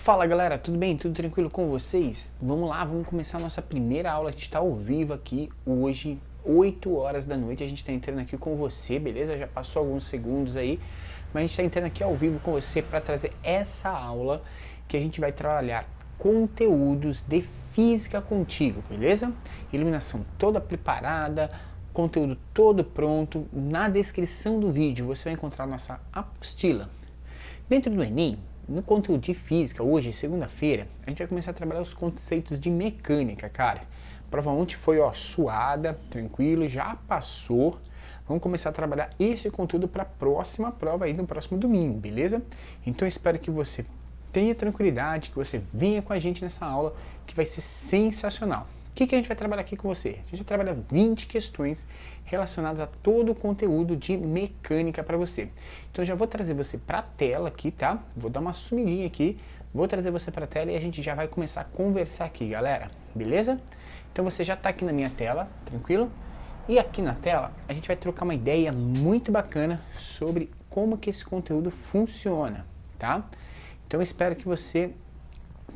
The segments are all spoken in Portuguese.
Fala galera, tudo bem? Tudo tranquilo com vocês? Vamos lá, vamos começar a nossa primeira aula. A gente está ao vivo aqui hoje, 8 horas da noite. A gente está entrando aqui com você, beleza? Já passou alguns segundos aí, mas a gente está entrando aqui ao vivo com você para trazer essa aula que a gente vai trabalhar conteúdos de física contigo, beleza? Iluminação toda preparada, conteúdo todo pronto. Na descrição do vídeo você vai encontrar a nossa apostila. Dentro do Enem, no conteúdo de física, hoje, segunda-feira, a gente vai começar a trabalhar os conceitos de mecânica, cara. Provavelmente foi, suada, tranquilo, já passou. Vamos começar a trabalhar esse conteúdo para a próxima prova aí no próximo domingo, beleza? Então eu espero que você tenha tranquilidade, que você venha com a gente nessa aula, que vai ser sensacional. O que a gente vai trabalhar aqui com você? A gente vai trabalhar 20 questões relacionadas a todo o conteúdo de mecânica para você. Então já vou trazer você para a tela aqui, tá? Vou dar uma sumidinha aqui, vou trazer você para a tela e a gente já vai começar a conversar aqui, galera. Beleza? Então você já está aqui na minha tela, tranquilo? E aqui na tela a gente vai trocar uma ideia muito bacana sobre como que esse conteúdo funciona, tá? Então eu espero que você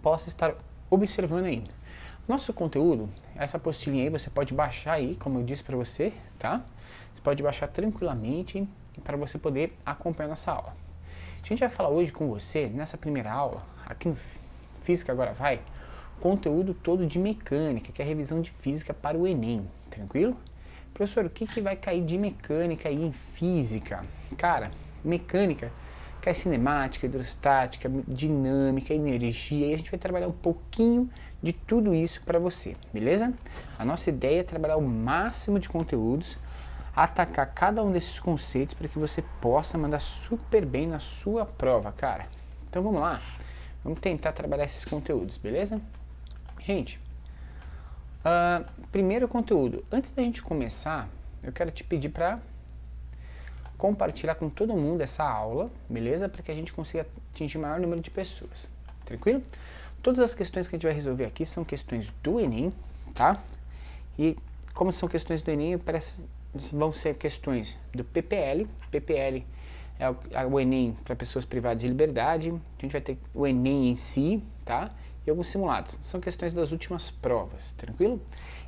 possa estar observando ainda. Nosso conteúdo, essa apostilinha aí você pode baixar aí, como eu disse para você, tá? Você pode baixar tranquilamente para você poder acompanhar nossa aula. A gente vai falar hoje com você, nessa primeira aula, aqui no Física Agora Vai, conteúdo todo de mecânica, que é a revisão de física para o Enem, tranquilo? Professor, o que vai cair de mecânica aí em física? Cara, mecânica cai cinemática, hidrostática, dinâmica, energia, e a gente vai trabalhar um pouquinho de tudo isso para você, beleza? A nossa ideia é trabalhar o máximo de conteúdos, atacar cada um desses conceitos para que você possa mandar super bem na sua prova, cara. Então vamos lá, vamos tentar trabalhar esses conteúdos, beleza? Gente, primeiro conteúdo, antes da gente começar, eu quero te pedir para compartilhar com todo mundo essa aula, beleza? Para que a gente consiga atingir o maior número de pessoas, tranquilo? Todas as questões que a gente vai resolver aqui são questões do Enem, tá? E como são questões do Enem, vão ser questões do PPL. PPL é o Enem para pessoas privadas de liberdade. A gente vai ter o Enem em si, tá? E alguns simulados. São questões das últimas provas, tranquilo?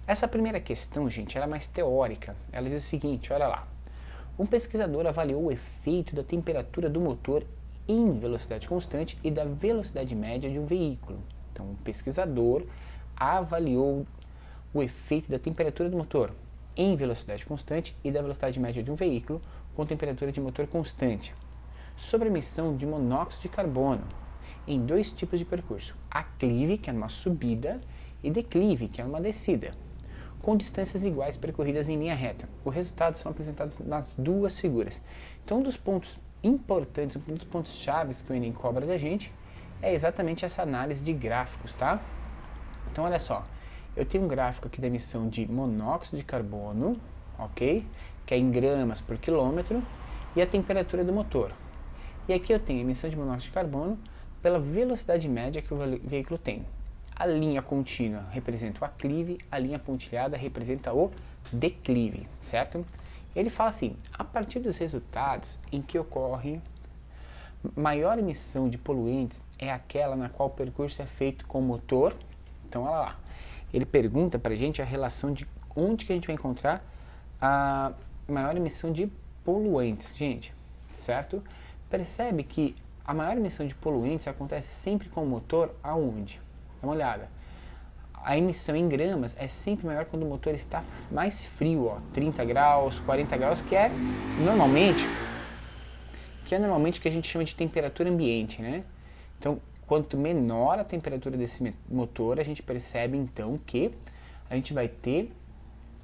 Essa primeira questão, gente, ela é mais teórica. Ela diz o seguinte, olha lá. Um pesquisador avaliou o efeito da temperatura do motor em velocidade constante e da velocidade média de um veículo. Então, um pesquisador avaliou o efeito da temperatura do motor em velocidade constante e da velocidade média de um veículo com temperatura de motor constante sobre a emissão de monóxido de carbono em dois tipos de percurso, aclive, que é uma subida, e declive, que é uma descida, com distâncias iguais percorridas em linha reta. Os resultados são apresentados nas duas figuras. Então, um dos pontos importantes, um dos pontos chaves que o Enem cobra da gente é exatamente essa análise de gráficos, tá? Então, olha só, eu tenho um gráfico aqui da emissão de monóxido de carbono, ok? Que é em gramas por quilômetro, e a temperatura do motor. E aqui eu tenho a emissão de monóxido de carbono pela velocidade média que o veículo tem. A linha contínua representa o aclive, a linha pontilhada representa o declive, certo? Ele fala assim, a partir dos resultados em que ocorre maior emissão de poluentes é aquela na qual o percurso é feito com o motor. Então, olha lá, ele pergunta pra gente a relação de onde que a gente vai encontrar a maior emissão de poluentes, gente, certo? Percebe que a maior emissão de poluentes acontece sempre com o motor aonde? Dá uma olhada. A emissão em gramas é sempre maior quando o motor está mais frio, 30 graus, 40 graus, que é normalmente o que a gente chama de temperatura ambiente, né? Então, quanto menor a temperatura desse motor, a gente percebe então que a gente vai ter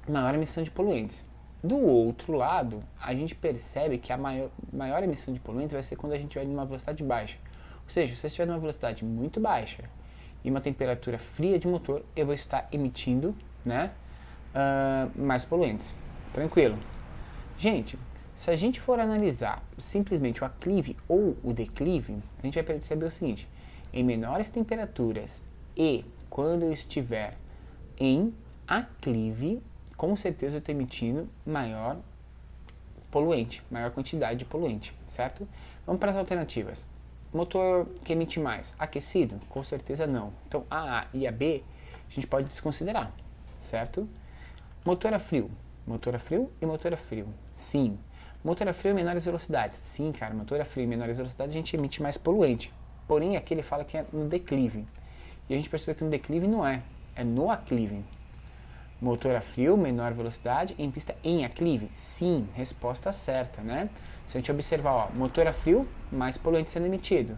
maior emissão de poluentes. Do outro lado, a gente percebe que a maior emissão de poluentes vai ser quando a gente estiver numa velocidade baixa. Ou seja, se eu estiver numa velocidade muito baixa e uma temperatura fria de motor, eu vou estar emitindo, né, mais poluentes. Tranquilo. Gente, se a gente for analisar simplesmente o aclive ou o declive, a gente vai perceber o seguinte, em menores temperaturas e quando eu estiver em aclive, com certeza eu estou emitindo maior poluente, maior quantidade de poluente, certo? Vamos para as alternativas. motor que emite mais, aquecido? Com certeza não. Então a A e a B a gente pode desconsiderar, certo? Motor a frio e motor a frio, sim. Motor a frio e menores velocidades, sim, cara, motor a frio e menores velocidades a gente emite mais poluente. Porém aqui ele fala que é no declive. E a gente percebe que no declive não é no aclive. Motor a frio, menor velocidade, em pista em aclive? Sim, resposta certa, né? Se a gente observar, ó, motor a frio, mais poluente sendo emitido.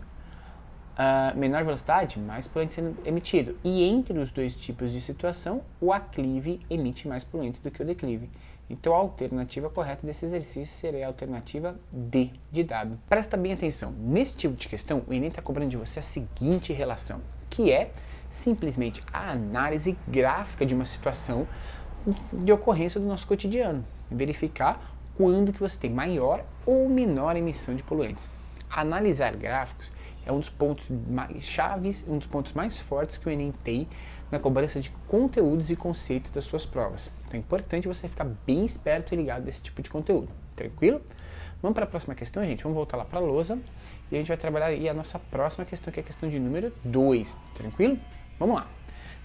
Menor velocidade, mais poluente sendo emitido. E entre os dois tipos de situação, o aclive emite mais poluentes do que o declive. Então a alternativa correta desse exercício seria a alternativa D de dado. Presta bem atenção, nesse tipo de questão, o Enem está cobrando de você a seguinte relação, que é simplesmente a análise gráfica de uma situação de ocorrência do nosso cotidiano. Verificar quando que você tem maior ou menor emissão de poluentes. Analisar gráficos é um dos pontos mais chaves, um dos pontos mais fortes que o Enem tem na cobrança de conteúdos e conceitos das suas provas. Então é importante você ficar bem esperto e ligado desse tipo de conteúdo. Tranquilo? Vamos para a próxima questão, gente. Vamos voltar lá para a lousa e a gente vai trabalhar aí a nossa próxima questão, que é a questão de número 2. Tranquilo? Vamos lá.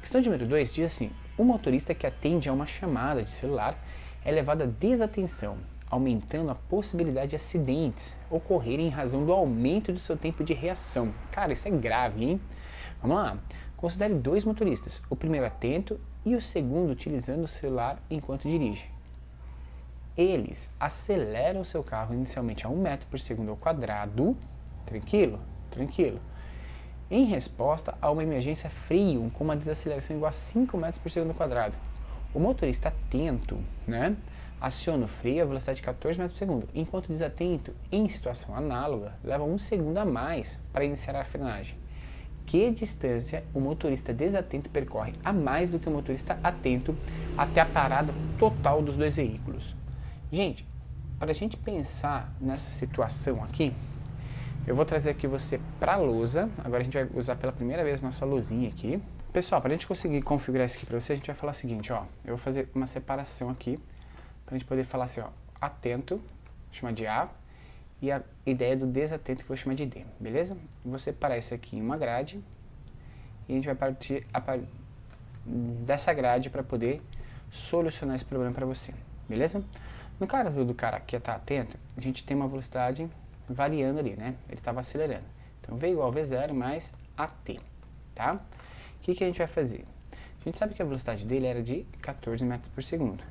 Questão de número 2 diz assim: o motorista que atende a uma chamada de celular é levado à desatenção, aumentando a possibilidade de acidentes ocorrerem em razão do aumento do seu tempo de reação. Cara, isso é grave, hein? Vamos lá. Considere 2 motoristas, o primeiro atento e o segundo utilizando o celular enquanto dirige. Eles aceleram seu carro inicialmente a 1 metro por segundo ao quadrado, tranquilo? Tranquilo. Em resposta a uma emergência freio com uma desaceleração igual a 5 metros por segundo ao quadrado. O motorista atento, né, aciona o freio a velocidade de 14 metros por segundo, enquanto o desatento, em situação análoga, leva 1 segundo a mais para iniciar a frenagem. Que distância o motorista desatento percorre a mais do que o motorista atento até a parada total dos 2 veículos? Gente, para a gente pensar nessa situação aqui, eu vou trazer aqui você para a lousa. Agora a gente vai usar pela primeira vez nossa luzinha aqui. Pessoal, para a gente conseguir configurar isso aqui para você, a gente vai falar o seguinte, ó. Eu vou fazer uma separação aqui, para a gente poder falar assim, ó, atento, vou chamar de A, e a ideia do desatento que eu vou chamar de D, beleza? Eu vou separar isso aqui em uma grade, e a gente vai partir dessa grade para poder solucionar esse problema para você, beleza? No caso do cara que está atento, a gente tem uma velocidade variando ali, né? Ele estava acelerando. Então, V igual a V0 mais AT, tá? O que a gente vai fazer? A gente sabe que a velocidade dele era de 14 metros por segundo.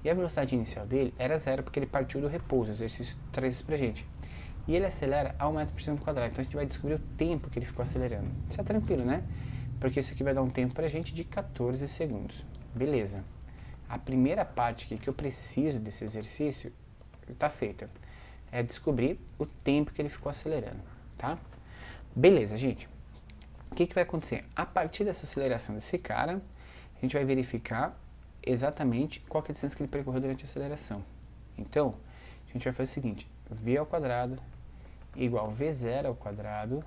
E a velocidade inicial dele era 0 porque ele partiu do repouso. O exercício traz isso pra gente. E ele acelera a 1 metro por segundo quadrado. Então a gente vai descobrir o tempo que ele ficou acelerando. Isso é tranquilo, né? Porque isso aqui vai dar um tempo pra gente de 14 segundos. Beleza. A primeira parte aqui que eu preciso desse exercício está feita. É descobrir o tempo que ele ficou acelerando, tá? Beleza, gente. O que vai acontecer? A partir dessa aceleração desse cara, a gente vai verificar exatamente qual que é a distância que ele percorreu durante a aceleração. Então, a gente vai fazer o seguinte: V ao quadrado igual V0 ao quadrado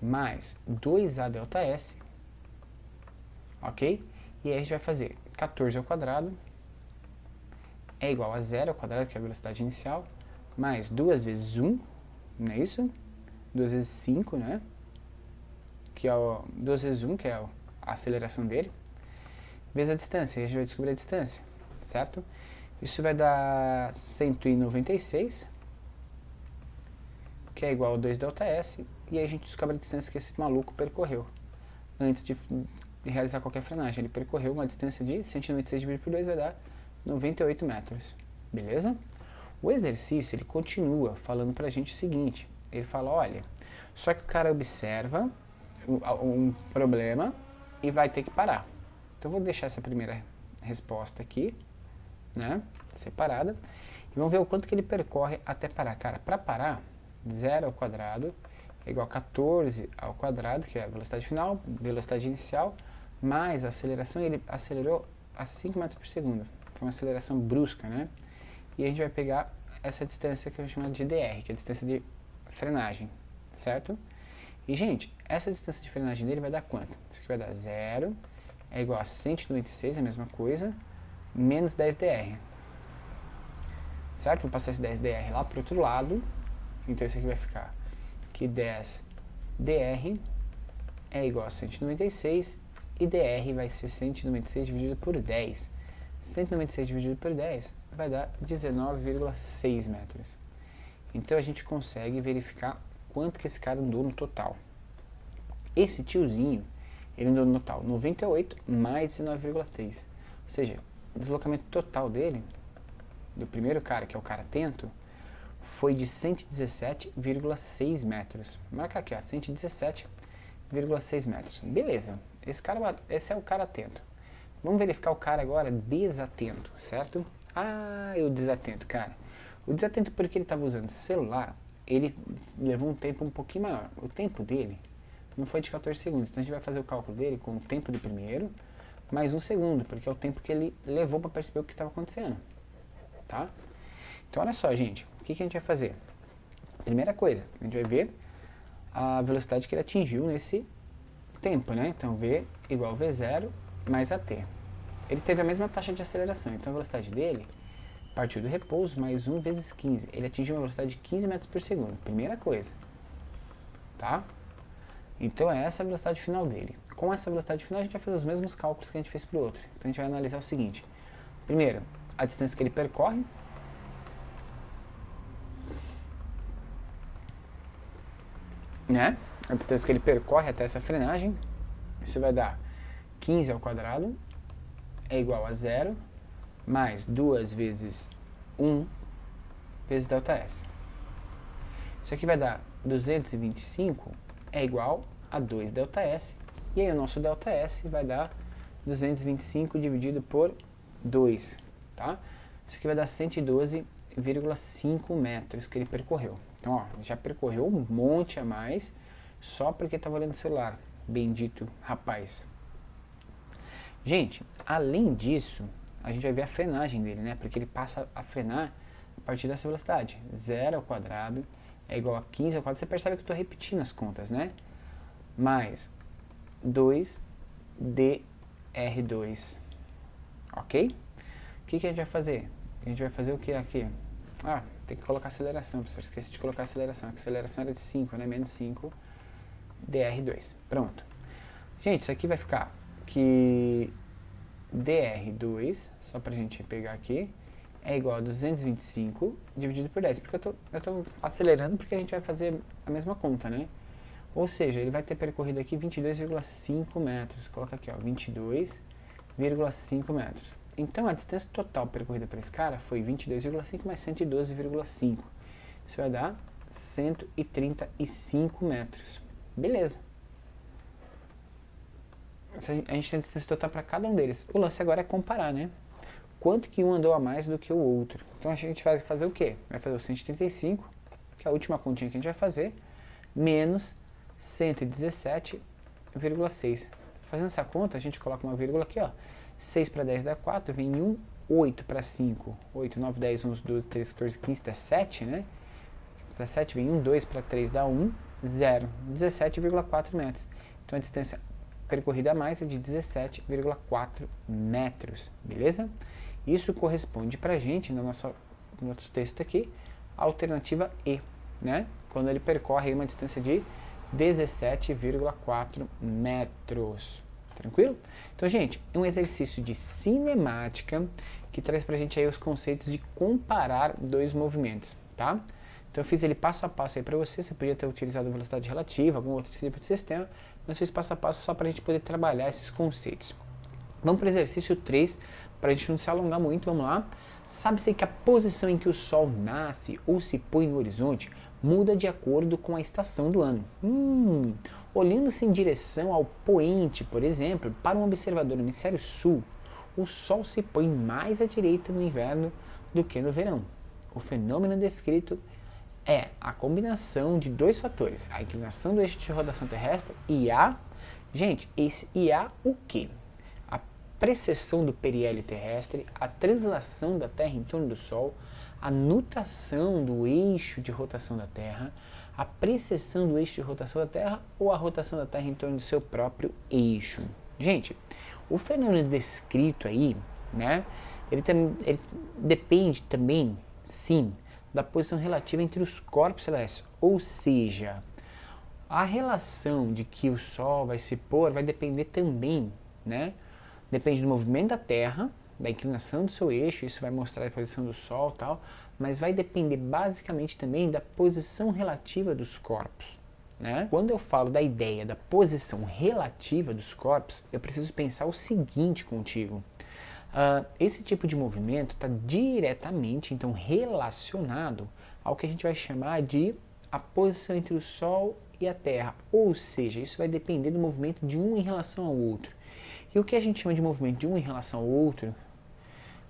mais 2A delta S, ok? E aí a gente vai fazer 14 ao quadrado é igual a 0 ao quadrado, que é a velocidade inicial, mais 2 vezes 1, não é isso? 2 vezes 5, né? Que é 2 vezes 1, que é a aceleração dele, vezes a distância, e a gente vai descobrir a distância, certo? Isso vai dar 196, que é igual a 2 delta S, e aí a gente descobre a distância que esse maluco percorreu antes de realizar qualquer frenagem. Ele percorreu uma distância de 196 dividido por 2 vai dar 98 metros, beleza? O exercício, ele continua falando pra gente o seguinte, ele fala, olha, só que o cara observa um problema e vai ter que parar. Então eu vou deixar essa primeira resposta aqui, né, separada, e vamos ver o quanto que ele percorre até parar. Cara, para parar, 0 ao quadrado é igual a 14 ao quadrado, que é a velocidade final, velocidade inicial, mais a aceleração, ele acelerou a 5 metros por segundo. Foi uma aceleração brusca, né? E a gente vai pegar essa distância que eu chamo de DR, que é a distância de frenagem, certo? E, gente, essa distância de frenagem dele vai dar quanto? Isso aqui vai dar 0, é igual a 196, a mesma coisa, menos 10 DR. Certo? Vou passar esse 10 DR lá para o outro lado, então isso aqui vai ficar que 10 dr é igual a 196 e dr vai ser 196 dividido por 10. 196 dividido por 10 vai dar 19,6 metros. Então a gente consegue verificar quanto que esse cara andou no total. Esse tiozinho, ele andou no total 98 mais 19,3. Ou seja, o deslocamento total dele, do primeiro cara, que é o cara atento, foi de 117,6 metros. Marca aqui, ó, 117,6 metros. Beleza, esse é o cara atento. Vamos verificar o cara agora desatento, certo? Ah, o desatento, cara. O desatento, porque ele estava usando celular, ele levou um tempo um pouquinho maior. O tempo dele não foi de 14 segundos. Então a gente vai fazer o cálculo dele com o tempo do primeiro, mais 1 segundo, porque é o tempo que ele levou para perceber o que estava acontecendo. Tá? Então olha só, gente. O que a gente vai fazer? Primeira coisa, a gente vai ver a velocidade que ele atingiu nesse tempo, né? Então V igual V0 mais AT. Ele teve a mesma taxa de aceleração, então a velocidade dele partiu do repouso mais 1 vezes 15. Ele atingiu uma velocidade de 15 metros por segundo. Primeira coisa. Tá? Então é essa a velocidade final dele. Com essa velocidade final a gente vai fazer os mesmos cálculos que a gente fez para o outro. Então a gente vai analisar o seguinte. Primeiro, a distância que ele percorre. Né? A distância que ele percorre até essa frenagem. Isso vai dar 15 ao quadrado é igual a 0 mais 2 vezes 1 vezes ΔS. Isso aqui vai dar 225 é igual a 2 ΔS. E aí o nosso ΔS vai dar 225 dividido por 2. Tá? Isso aqui vai dar 112,5 metros que ele percorreu. Então, ó, já percorreu um monte a mais só porque estava olhando o celular. Bendito rapaz. Gente, além disso, a gente vai ver a frenagem dele, né? Porque ele passa a frenar a partir dessa velocidade. 0 ao quadrado é igual a 15 ao quadrado. Você percebe que eu estou repetindo as contas, né? Mais 2dr2. Ok? O que a gente vai fazer? A gente vai fazer o que aqui? Ah, tem que colocar aceleração, professor. Esqueci de colocar aceleração. A aceleração era de 5, né? Menos 5 dr2. Pronto. Gente, isso aqui vai ficar que dr2, só pra gente pegar aqui, é igual a 225 dividido por 10. Porque eu tô acelerando porque a gente vai fazer a mesma conta, né? Ou seja, ele vai ter percorrido aqui 22,5 metros. Coloca aqui, ó, 22,5 metros. Então, a distância total percorrida por esse cara foi 22,5 mais 112,5. Isso vai dar 135 metros. Beleza. A gente tem a distância total para cada um deles. O lance agora é comparar, né? Quanto que um andou a mais do que o outro. Então, a gente vai fazer o quê? Vai fazer o 135, que é a última continha que a gente vai fazer, menos 117,6. Fazendo essa conta, a gente coloca uma vírgula aqui, ó. 6 para 10 dá 4, vem 1, 8 para 5, 8, 9, 10, 11, 12, 13, 14, 15, dá 7, né? Dá 7, vem 1, 2 para 3 dá 1, 0, 17,4 metros. Então a distância percorrida a mais é de 17,4 metros, beleza? Isso corresponde pra gente, no nosso texto aqui, a alternativa E, né? Quando ele percorre uma distância de 17,4 metros. Tranquilo? Então, gente, é um exercício de cinemática que traz pra gente aí os conceitos de comparar dois movimentos, tá? Então eu fiz ele passo a passo aí pra você. Você podia ter utilizado a velocidade relativa, algum outro tipo de sistema, mas fiz passo a passo só pra gente poder trabalhar esses conceitos. Vamos para o exercício 3, pra gente não se alongar muito, vamos lá. Sabe-se que a posição em que o Sol nasce ou se põe no horizonte muda de acordo com a estação do ano. Olhando-se em direção ao poente, por exemplo, para um observador no hemisfério sul, o Sol se põe mais à direita no inverno do que no verão. O fenômeno descrito é a combinação de dois fatores, a inclinação do eixo de rotação terrestre e Gente, esse o quê? A precessão do periélio terrestre, a translação da Terra em torno do Sol, a nutação do eixo de rotação da Terra, a precessão do eixo de rotação da Terra ou a rotação da Terra em torno do seu próprio eixo. Gente, o fenômeno descrito aí, né, ele depende também, sim, da posição relativa entre os corpos celestes, ou seja, A relação de que o Sol vai se pôr vai depender também, né? Depende do movimento da Terra, da inclinação do seu eixo, isso vai mostrar a posição do Sol e tal, mas vai depender basicamente também da posição relativa dos corpos, né? Quando eu falo da ideia da posição relativa dos corpos, eu preciso pensar o seguinte contigo. Esse tipo de movimento está diretamente, então, relacionado ao que a gente vai chamar de a posição entre o Sol e a Terra, ou seja, isso vai depender do movimento de um em relação ao outro. E o que a gente chama de movimento de um em relação ao outro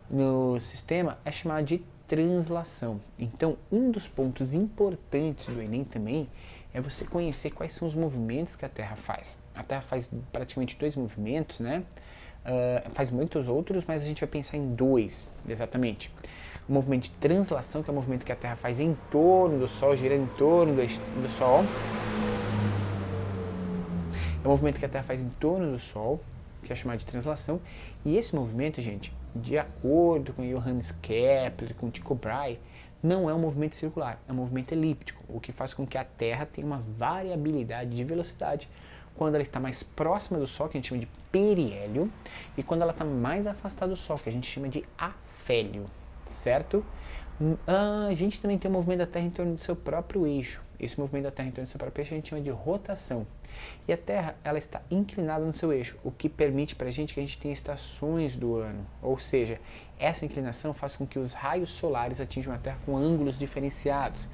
no sistema é chamado de translação. Então, um dos pontos importantes do Enem também é você conhecer quais são os movimentos que a Terra faz. A Terra faz praticamente 2 movimentos, né? Faz muitos outros, mas a gente vai pensar em 2, exatamente. O movimento de translação, que é o movimento que a Terra faz em torno do Sol, girando em torno do Sol. É o movimento que a Terra faz em torno do Sol, que é chamado de translação. E esse movimento, gente, de acordo com Johannes Kepler, com Tycho Brahe, não é um movimento circular, é um movimento elíptico, o que faz com que a Terra tenha uma variabilidade de velocidade quando ela está mais próxima do Sol, que a gente chama de periélio, e quando ela está mais afastada do Sol, que a gente chama de afélio, certo? A gente também tem o movimento da Terra em torno do seu próprio eixo. Esse movimento da Terra em torno do seu próprio eixo a gente chama de rotação. E a Terra, ela está inclinada no seu eixo, o que permite para a gente que a gente tenha estações do ano. Ou seja, essa inclinação faz com que os raios solares atinjam a Terra com ângulos diferenciados.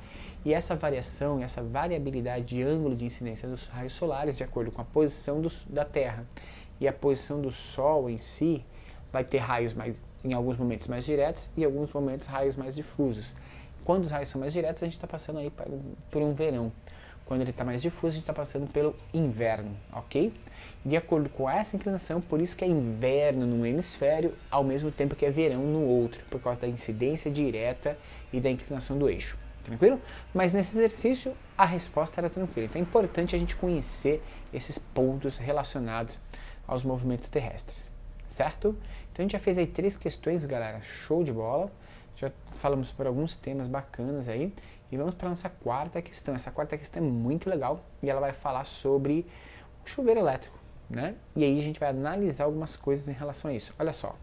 E essa variação, essa variabilidade de ângulo de incidência dos raios solares, de acordo com a posição da Terra e a posição do Sol em si, vai ter raios em alguns momentos mais diretos e em alguns momentos raios mais difusos. Quando os raios são mais diretos, a gente está passando aí por um verão. Quando ele está mais difuso, a gente está passando pelo inverno, ok? De acordo com essa inclinação, por isso que é inverno num hemisfério, ao mesmo tempo que é verão no outro, por causa da incidência direta e da inclinação do eixo. Tranquilo? Mas nesse exercício, a resposta era tranquila. Então é importante a gente conhecer esses pontos relacionados aos movimentos terrestres, certo? Então a gente já fez aí 3 questões, galera, show de bola. Já falamos por alguns temas bacanas aí. E vamos para a nossa quarta questão. Essa quarta questão é muito legal e ela vai falar sobre o chuveiro elétrico, né? E aí a gente vai analisar algumas coisas em relação a isso. Olha só.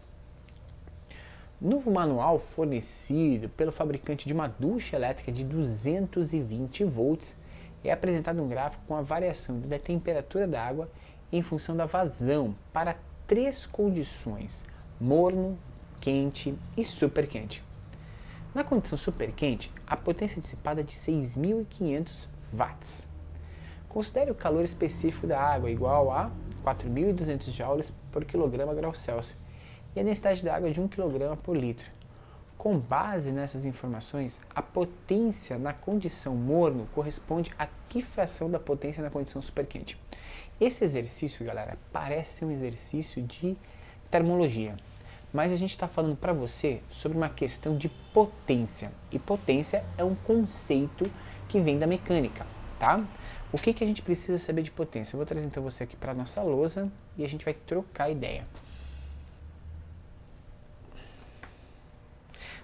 No manual fornecido pelo fabricante de uma ducha elétrica de 220 volts, é apresentado um gráfico com a variação da temperatura da água em função da vazão para 3 condições: morno, quente e super quente. Na condição super quente, a potência dissipada é de 6.500 watts. Considere o calor específico da água igual a 4.200 joules por quilograma grau Celsius e a densidade da água de 1 kg por litro. Com base nessas informações, a potência na condição morno corresponde a que fração da potência na condição super quente? Esse exercício, galera, parece ser um exercício de termologia. Mas a gente está falando para você sobre uma questão de potência. E potência é um conceito que vem da mecânica, tá? O que a gente precisa saber de potência? Eu vou trazer então você aqui para a nossa lousa e a gente vai trocar ideia.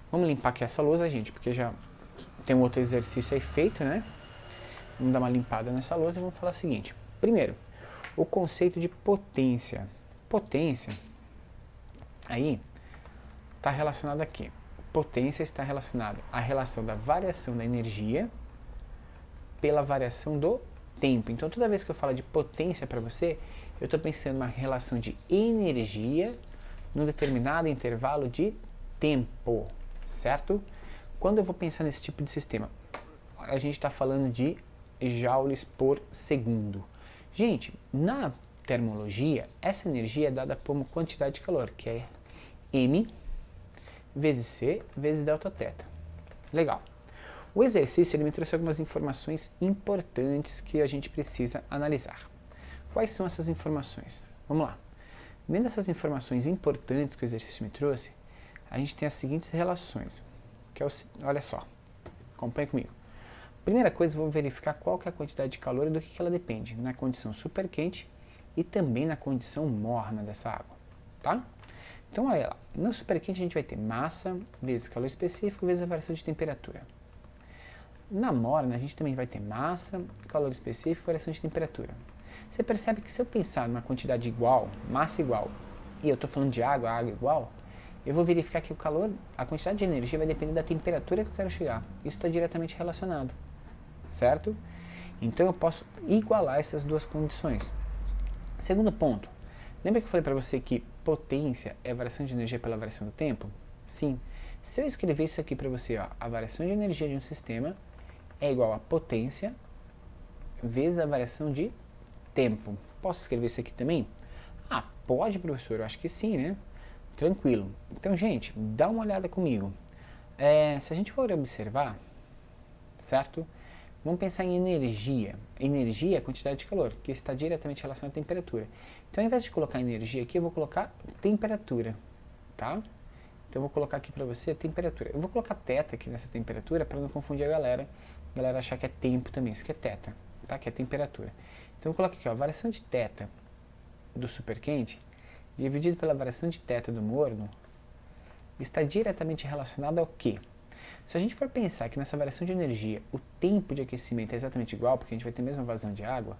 Vamos limpar aqui essa lousa, gente, porque já tem um outro exercício aí feito, né? Vamos dar uma limpada nessa lousa e vamos falar o seguinte. Primeiro, o conceito de potência. Potência aí está relacionado aqui. Potência está relacionada à relação da variação da energia pela variação do tempo. Então, toda vez que eu falo de potência para você, eu estou pensando numa relação de energia num determinado intervalo de tempo, certo? Quando eu vou pensar nesse tipo de sistema, a gente está falando de joules por segundo. Gente, na termologia, essa energia é dada por uma quantidade de calor, que é M vezes C vezes Δθ. Legal. O exercício ele me trouxe algumas informações importantes que a gente precisa analisar. Quais são essas informações? Vamos lá. Dentro dessas informações importantes que o exercício me trouxe, a gente tem as seguintes relações. Que é olha só, acompanha comigo. Primeira coisa, vou verificar qual que é a quantidade de calor e do que ela depende, na condição super quente e também na condição morna dessa água, tá? Então, olha lá, no super quente a gente vai ter massa vezes calor específico vezes a variação de temperatura. Na morna, a gente também vai ter massa, calor específico e variação de temperatura. Você percebe que se eu pensar numa quantidade igual, massa igual, e eu estou falando de água igual, eu vou verificar que o calor, a quantidade de energia vai depender da temperatura que eu quero chegar. Isso está diretamente relacionado, certo? Então eu posso igualar essas duas condições. Segundo ponto, lembra que eu falei para você que potência é a variação de energia pela variação do tempo? Sim. Se eu escrever isso aqui para você, ó, a variação de energia de um sistema é igual a potência vezes a variação de tempo. Posso escrever isso aqui também? Ah, pode, professor, eu acho que sim, né? Tranquilo. Então, gente, dá uma olhada comigo. Se a gente for observar, certo? Vamos pensar em energia. Energia é a quantidade de calor, que está diretamente relacionada à temperatura. Então, ao invés de colocar energia aqui, eu vou colocar temperatura, tá? Então, eu vou colocar aqui para você temperatura. Eu vou colocar θ aqui nessa temperatura para não confundir a galera achar que é tempo também. Isso aqui é θ, tá? Que é temperatura. Então, eu coloco aqui, ó, a variação de θ do superquente dividido pela variação de θ do morno está diretamente relacionada ao quê? Se a gente for pensar que nessa variação de energia o tempo de aquecimento é exatamente igual, porque a gente vai ter a mesma vazão de água,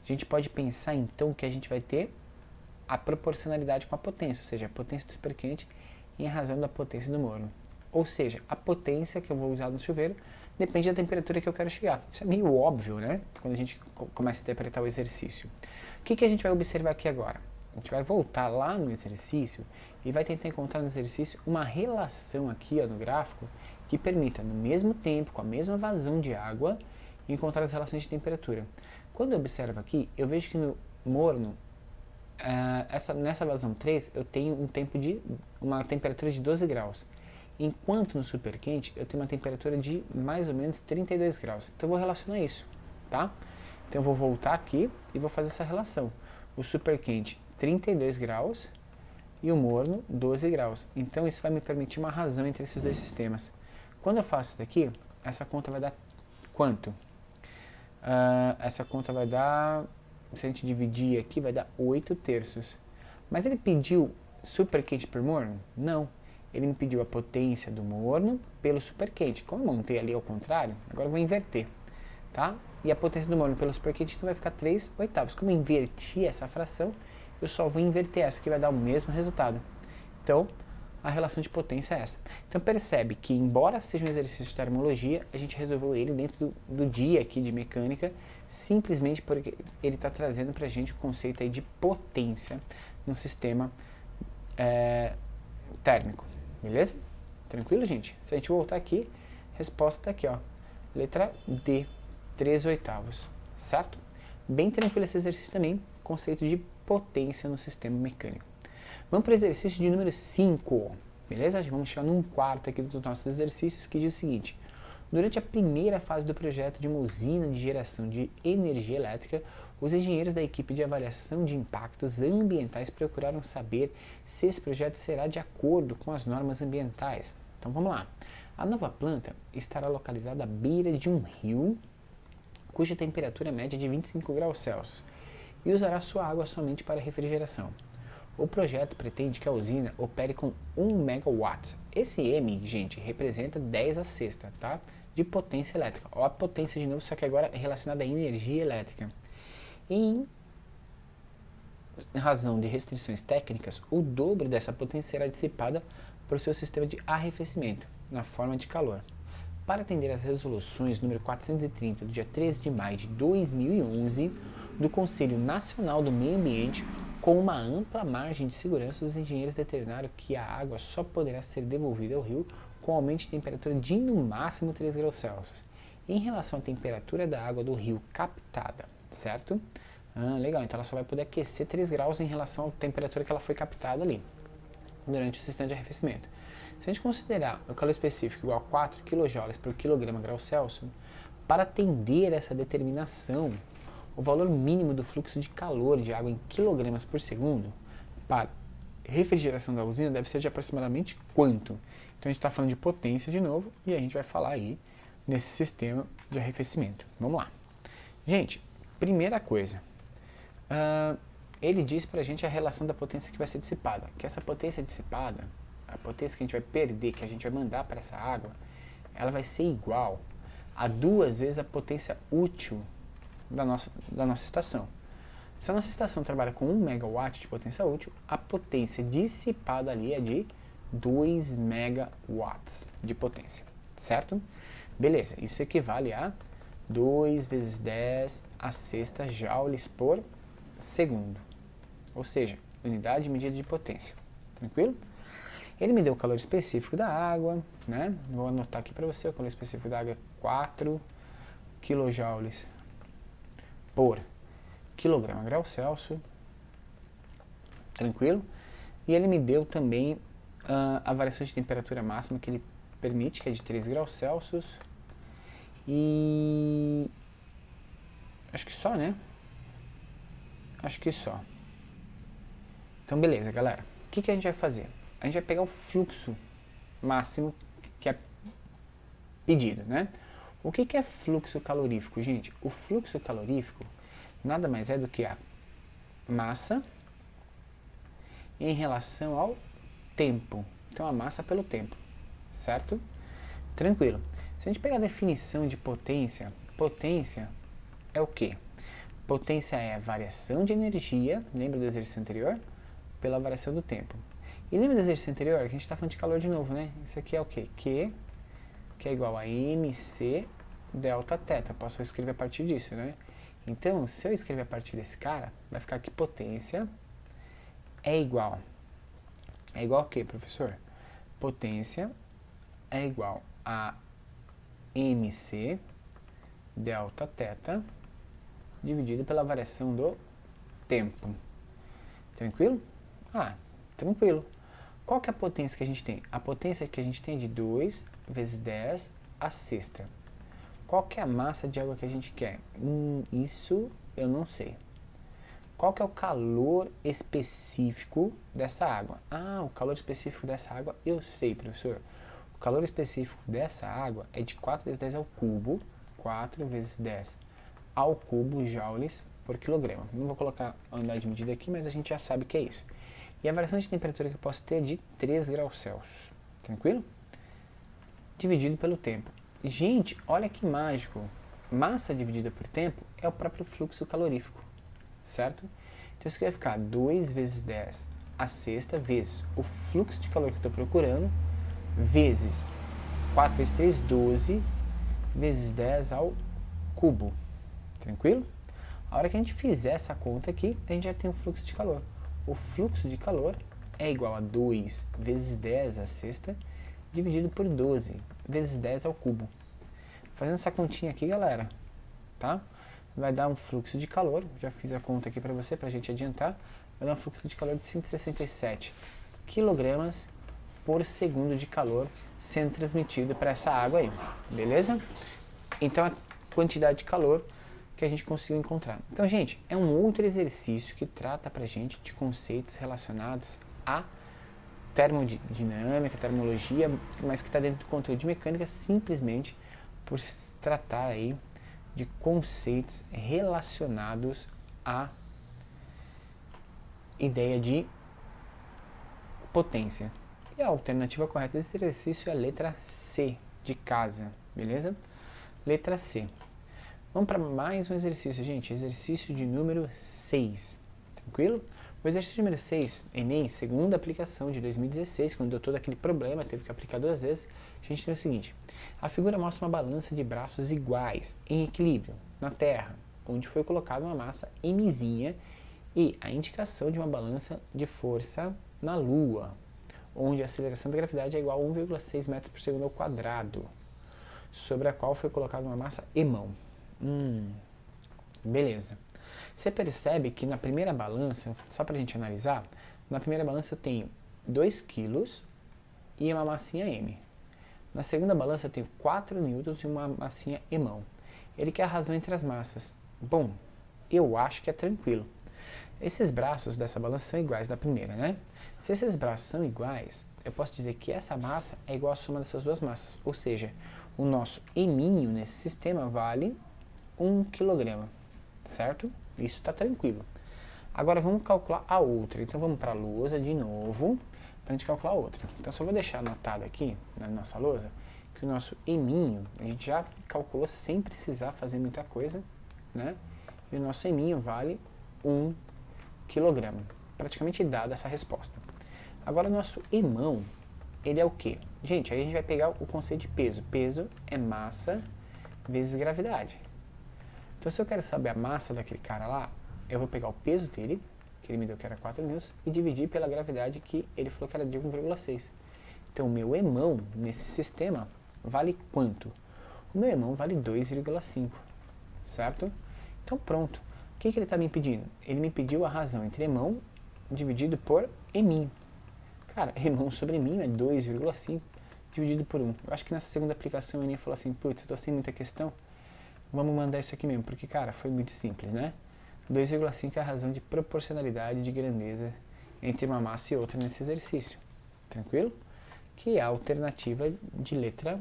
a gente pode pensar então que a gente vai ter a proporcionalidade com a potência, ou seja, a potência do superquente em razão da potência do morno. Ou seja, a potência que eu vou usar no chuveiro depende da temperatura que eu quero chegar. Isso é meio óbvio, né? Quando a gente começa a interpretar o exercício. O que a gente vai observar aqui agora? A gente vai voltar lá no exercício e vai tentar encontrar no exercício uma relação aqui, ó, no gráfico que permita, no mesmo tempo, com a mesma vazão de água, encontrar as relações de temperatura. Quando eu observo aqui, eu vejo que no morno, nessa vazão 3, eu tenho uma temperatura de 12 graus. Enquanto no superquente, eu tenho uma temperatura de mais ou menos 32 graus. Então eu vou relacionar isso, tá? Então eu vou voltar aqui e vou fazer essa relação. O superquente 32 graus e o morno 12 graus. Então isso vai me permitir uma razão entre esses dois sistemas. Quando eu faço isso daqui, essa conta vai dar quanto? Essa conta vai dar, se a gente dividir aqui, vai dar 8 terços. Mas ele pediu superquente por morno? Não. Ele me pediu a potência do morno pelo superquente. Como eu montei ali ao contrário, agora eu vou inverter, tá? E a potência do morno pelo superquente então vai ficar 3 oitavos. Como eu inverti essa fração, eu só vou inverter essa, que vai dar o mesmo resultado. Então, a relação de potência é essa. Então, percebe que, embora seja um exercício de termologia, a gente resolveu ele dentro do dia aqui de mecânica, simplesmente porque ele está trazendo para a gente o conceito aí de potência no sistema térmico. Beleza? Tranquilo, gente? Se a gente voltar aqui, a resposta está aqui, ó. Letra D, 3 oitavos. Certo? Bem tranquilo esse exercício também, conceito de potência no sistema mecânico. Vamos para o exercício de número 5. Beleza? Vamos chegar num quarto aqui dos nossos exercícios que diz o seguinte. Durante a primeira fase do projeto de uma usina de geração de energia elétrica, os engenheiros da equipe de avaliação de impactos ambientais procuraram saber se esse projeto será de acordo com as normas ambientais. Então vamos lá. A nova planta estará localizada à beira de um rio cuja temperatura média é de 25 graus Celsius e usará sua água somente para refrigeração. O projeto pretende que a usina opere com 1 megawatt. Esse M, gente, representa 10 a sexta, tá? De potência elétrica. Ó, a potência de novo, só que agora é relacionada à energia elétrica. Em razão de restrições técnicas, o dobro dessa potência será dissipada por seu sistema de arrefecimento, na forma de calor. Para atender às resoluções número 430 do dia 13 de maio de 2011 do Conselho Nacional do Meio Ambiente, com uma ampla margem de segurança, os engenheiros determinaram que a água só poderá ser devolvida ao rio com aumento de temperatura de no máximo 3 graus Celsius. Em relação à temperatura da água do rio captada, certo? Legal, então ela só vai poder aquecer 3 graus em relação à temperatura que ela foi captada ali, durante o sistema de arrefecimento. Se a gente considerar o calor específico igual a 4 kJ por quilograma grau Celsius, para atender essa determinação, o valor mínimo do fluxo de calor de água em quilogramas por segundo para refrigeração da usina deve ser de aproximadamente quanto? Então a gente está falando de potência de novo e a gente vai falar aí nesse sistema de arrefecimento. Vamos lá. Gente, primeira coisa, ele diz para a gente a relação da potência que vai ser dissipada, que essa potência dissipada, a potência que a gente vai perder, que a gente vai mandar para essa água, ela vai ser igual a 2 vezes a potência útil da nossa estação. Se a nossa estação trabalha com 1 megawatt de potência útil, a potência dissipada ali é de 2 megawatts de potência, certo? Beleza, isso equivale a 2 vezes 10 a sexta joules por segundo, ou seja, unidade de medida de potência, tranquilo? Ele me deu o calor específico da água, né? Vou anotar aqui para você, o calor específico da água é 4 kJ por quilograma grau Celsius, tranquilo? E ele me deu também a variação de temperatura máxima que ele permite, que é de 3 graus Celsius, e acho que só, né? Acho que só. Então beleza, galera, o que a gente vai fazer? A gente vai pegar o fluxo máximo que é pedido, né? O que é fluxo calorífico, gente? O fluxo calorífico nada mais é do que a massa em relação ao tempo. Então, a massa pelo tempo, certo? Tranquilo. Se a gente pegar a definição de potência, potência é o quê? Potência é a variação de energia, lembra do exercício anterior? Pela variação do tempo. E lembra do exercício anterior? Que a gente está falando de calor de novo, né? Isso aqui é o quê? Q, que é igual a MC delta θ. Posso escrever a partir disso, né? Então, se eu escrever a partir desse cara, vai ficar que potência é igual. É igual a quê, professor? Potência é igual a MC delta θ dividido pela variação do tempo. Tranquilo? Tranquilo. Qual que é a potência que a gente tem? A potência que a gente tem é de 2 vezes 10 a sexta. Qual que é a massa de água que a gente quer? Isso eu não sei. Qual que é o calor específico dessa água? O calor específico dessa água eu sei, professor. O calor específico dessa água é de 4 vezes 10 ao cubo, 4 vezes 10 ao cubo joules por quilograma. Não vou colocar a unidade de medida aqui, mas a gente já sabe que é isso. E a variação de temperatura que eu posso ter é de 3 graus Celsius. Tranquilo? Dividido pelo tempo. Gente, olha que mágico. Massa dividida por tempo é o próprio fluxo calorífico, certo? Então isso aqui vai ficar 2 vezes 10 a sexta vezes o fluxo de calor que eu estou procurando, vezes 4 vezes 3, 12, vezes 10 ao cubo. Tranquilo? A hora que a gente fizer essa conta aqui, a gente já tem o fluxo de calor. O fluxo de calor é igual a 2 vezes 10 a sexta dividido por 12 vezes 10 ao cubo. Fazendo essa continha aqui, galera, tá? Vai dar um fluxo de calor, já fiz a conta aqui para você, para a gente adiantar, vai dar um fluxo de calor de 167 quilogramas por segundo de calor sendo transmitido para essa água aí, beleza? Então, a quantidade de calor que a gente conseguiu encontrar. Então, gente, é um outro exercício que trata pra gente de conceitos relacionados a termodinâmica, termologia, mas que está dentro do controle de mecânica simplesmente por se tratar aí de conceitos relacionados à ideia de potência. E a alternativa correta desse exercício é a letra C, de casa, beleza? Letra C. Vamos para mais um exercício, gente. Exercício de número 6. Tranquilo? O exercício número 6, Enem, segunda aplicação de 2016, quando deu todo aquele problema, teve que aplicar 2 vezes, a gente tem o seguinte. A figura mostra uma balança de braços iguais, em equilíbrio, na Terra, onde foi colocada uma massa mzinha e a indicação de uma balança de força na Lua, onde a aceleração da gravidade é igual a 1,6 metros por segundo ao quadrado, sobre a qual foi colocada uma massa emão. Beleza. Você percebe que na primeira balança, só pra gente analisar, na primeira balança eu tenho 2 quilos e uma massinha M. Na segunda balança eu tenho 4 newtons e uma massinha emão. Ele quer a razão entre as massas. Bom, eu acho que é tranquilo. Esses braços dessa balança são iguais da primeira, né? Se esses braços são iguais, eu posso dizer que essa massa é igual à soma dessas duas massas. Ou seja, o nosso eminho nesse sistema vale 1 quilograma, certo? Isso está tranquilo. Agora vamos calcular a outra. Então vamos para a lousa de novo, para a gente calcular a outra. Então só vou deixar anotado aqui na nossa lousa que o nosso eminho, a gente já calculou sem precisar fazer muita coisa, né? E o nosso eminho vale 1 quilograma. Praticamente dada essa resposta. Agora o nosso emão, ele é o quê? Gente, aí a gente vai pegar o conceito de peso. Peso é massa vezes gravidade. Então se eu quero saber a massa daquele cara lá, eu vou pegar o peso dele, que ele me deu que era 4 newtons, e dividir pela gravidade que ele falou que era de 1,6. Então o meu emão nesse sistema vale quanto? O meu emão vale 2,5, certo? Então pronto. O que ele está me pedindo? Ele me pediu a razão entre emão dividido por eminho. Cara, emão sobre eminho é 2,5 dividido por 1. Eu acho que nessa segunda aplicação ele falou assim, putz, eu tô sem muita questão, vamos mandar isso aqui mesmo, porque cara, foi muito simples, né? 2,5 é a razão de proporcionalidade de grandeza entre uma massa e outra nesse exercício. Tranquilo? Que é a alternativa de letra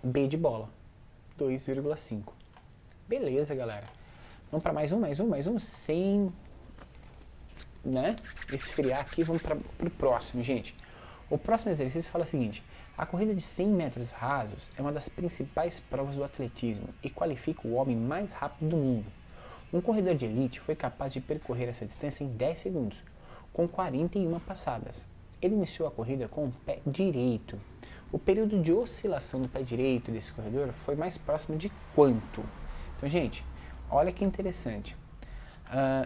B de bola. 2,5. Beleza, galera. Vamos para mais um, sem, né, esfriar aqui. Vamos para o próximo, gente. O próximo exercício fala o seguinte: a corrida de 100 metros rasos é uma das principais provas do atletismo e qualifica o homem mais rápido do mundo. Um corredor de elite foi capaz de percorrer essa distância em 10 segundos, com 41 passadas. Ele iniciou a corrida com o pé direito. O período de oscilação do pé direito desse corredor foi mais próximo de quanto? Então, gente, olha que interessante.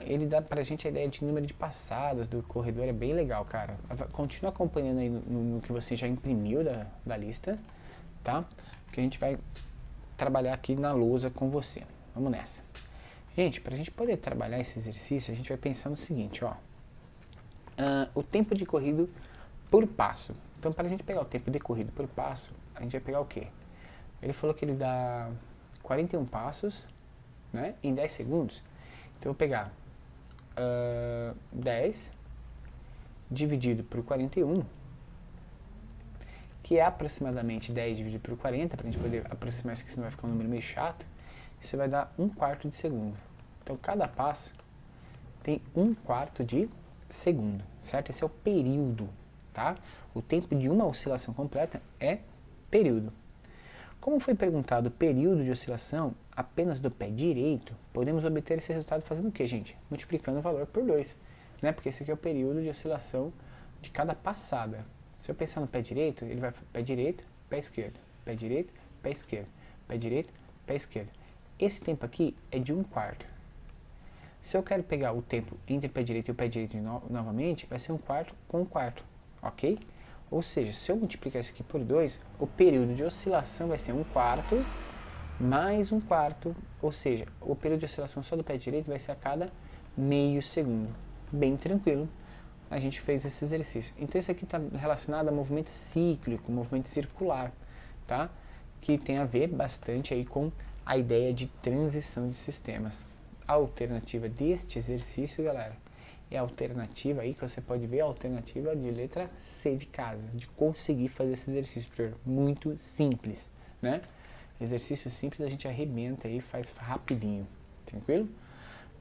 Ele dá pra gente a ideia de número de passadas do corredor, é bem legal, cara. Continua acompanhando aí no que você já imprimiu da lista, tá? Que a gente vai trabalhar aqui na lousa com você. Vamos nessa. Gente, pra gente poder trabalhar esse exercício, a gente vai pensar no seguinte, ó. O tempo de corrido por passo. Então, para a gente pegar o tempo decorrido por passo, a gente vai pegar o quê? Ele falou que ele dá 41 passos, né, em 10 segundos. Então, eu vou pegar 10 dividido por 41, que é aproximadamente 10 dividido por 40, para a gente poder aproximar isso, que senão vai ficar um número meio chato. Isso vai dar 1/4 de segundo. Então, cada passo tem 1/4 de segundo, certo? Esse é o período, tá? O tempo de uma oscilação completa é período. Como foi perguntado o período de oscilação apenas do pé direito, podemos obter esse resultado fazendo o que, gente? Multiplicando o valor por 2, né? Porque esse aqui é o período de oscilação de cada passada. Se eu pensar no pé direito, ele vai pé direito, pé esquerdo, pé direito, pé esquerdo, pé direito, pé esquerdo. Esse tempo aqui é de 1/4. Se eu quero pegar o tempo entre o pé direito e o pé direito novamente, vai ser 1/4 com 1/4, ok? Ou seja, se eu multiplicar isso aqui por 2, o período de oscilação vai ser 1/4 mais 1/4, ou seja, o período de oscilação só do pé direito vai ser a cada meio segundo. Bem tranquilo, a gente fez esse exercício. Então isso aqui está relacionado a movimento cíclico, movimento circular, tá? Que tem a ver bastante aí com a ideia de transição de sistemas. A alternativa deste exercício, galera, é a alternativa aí que você pode ver, a alternativa de letra C de casa, de conseguir fazer esse exercício, muito simples, né? Exercício simples a gente arrebenta aí, faz rapidinho, tranquilo?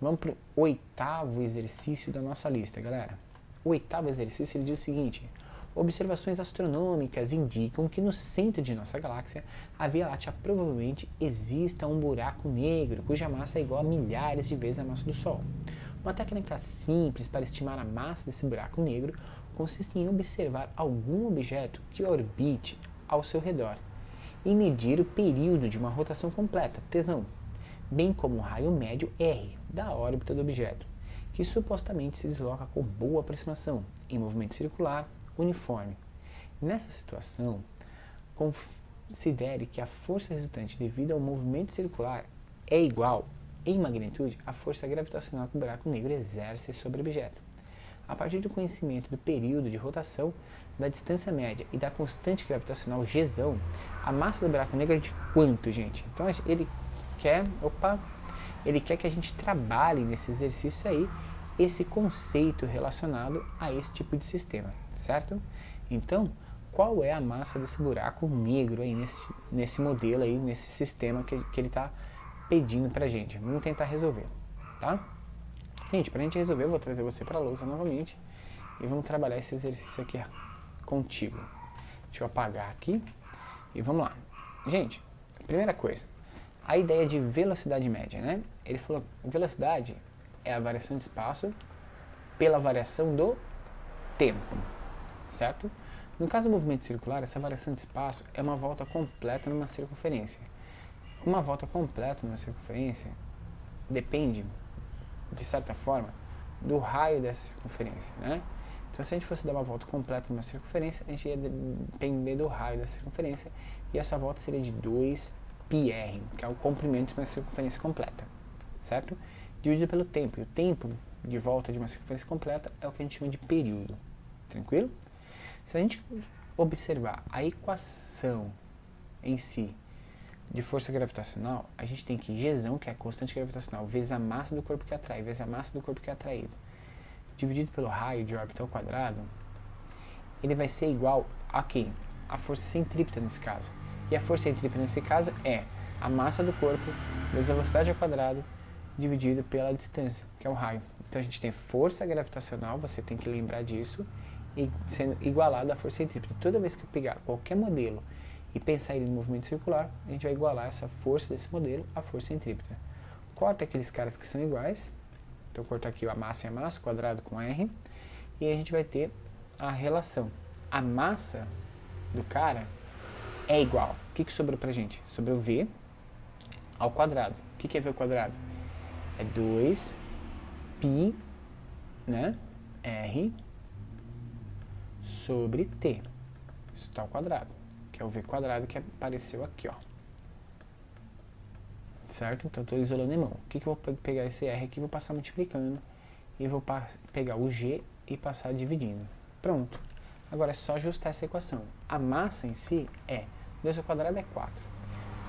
Vamos para o 8º exercício da nossa lista, galera. O 8º exercício, ele diz o seguinte: observações astronômicas indicam que no centro de nossa galáxia, a Via Láctea provavelmente exista um buraco negro, cuja massa é igual a milhares de vezes a massa do Sol. Uma técnica simples para estimar a massa desse buraco negro consiste em observar algum objeto que orbite ao seu redor e medir o período de uma rotação completa, tesão, bem como o raio médio R da órbita do objeto, que supostamente se desloca com boa aproximação, em movimento circular, uniforme. Nessa situação, considere que a força resultante devido ao movimento circular é igual, em magnitude, à força gravitacional que o buraco negro exerce sobre o objeto. A partir do conhecimento do período de rotação, da distância média e da constante gravitacional Gzão, a massa do buraco negro é de quanto, gente? Então ele quer que a gente trabalhe nesse exercício aí esse conceito relacionado a esse tipo de sistema, certo? Então, qual é a massa desse buraco negro aí nesse modelo aí, nesse sistema que ele está pedindo pra gente? Vamos tentar resolver, tá? Gente, pra gente resolver, eu vou trazer você pra lousa novamente e vamos trabalhar esse exercício aqui contigo. Deixa eu apagar aqui E vamos lá. Gente, primeira coisa, a ideia de velocidade média, né? Ele falou que velocidade é a variação de espaço pela variação do tempo, certo? No caso do movimento circular, essa variação de espaço é uma volta completa numa circunferência. Uma volta completa numa circunferência depende, de certa forma, do raio dessa circunferência, né? Então, se a gente fosse dar uma volta completa numa circunferência, a gente ia depender do raio da circunferência, e essa volta seria de 2πr, que é o comprimento de uma circunferência completa, certo? Dividido pelo tempo, e o tempo de volta de uma circunferência completa é o que a gente chama de período, tranquilo? Se a gente observar a equação em si de força gravitacional, a gente tem que Gzão, que é a constante gravitacional, vezes a massa do corpo que atrai, vezes a massa do corpo que é atraído, dividido pelo raio de órbita ao quadrado, ele vai ser igual a quem? A força centrípeta nesse caso. E a força centrípeta nesse caso é a massa do corpo vezes a velocidade ao quadrado dividido pela distância, que é o raio. Então a gente tem força gravitacional, você tem que lembrar disso, e sendo igualado à força centrípeta. Toda vez que eu pegar qualquer modelo e pensar ele em movimento circular, a gente vai igualar essa força desse modelo à força centrípeta. Corta aqueles caras que são iguais, então eu corto aqui a massa e a massa, quadrado com R, e a gente vai ter a relação. A massa do cara é igual. O que sobrou pra gente? Sobrou V ao quadrado. O que é V ao quadrado? É 2π, né, R sobre T. Isso está ao quadrado, que é o V quadrado que apareceu aqui, ó. Certo? Então, estou isolando em mão. O que eu vou pegar esse R aqui, vou passar multiplicando, e vou pegar o G e passar dividindo. Pronto. Agora é só ajustar essa equação. A massa em si é 2 ao quadrado é 4.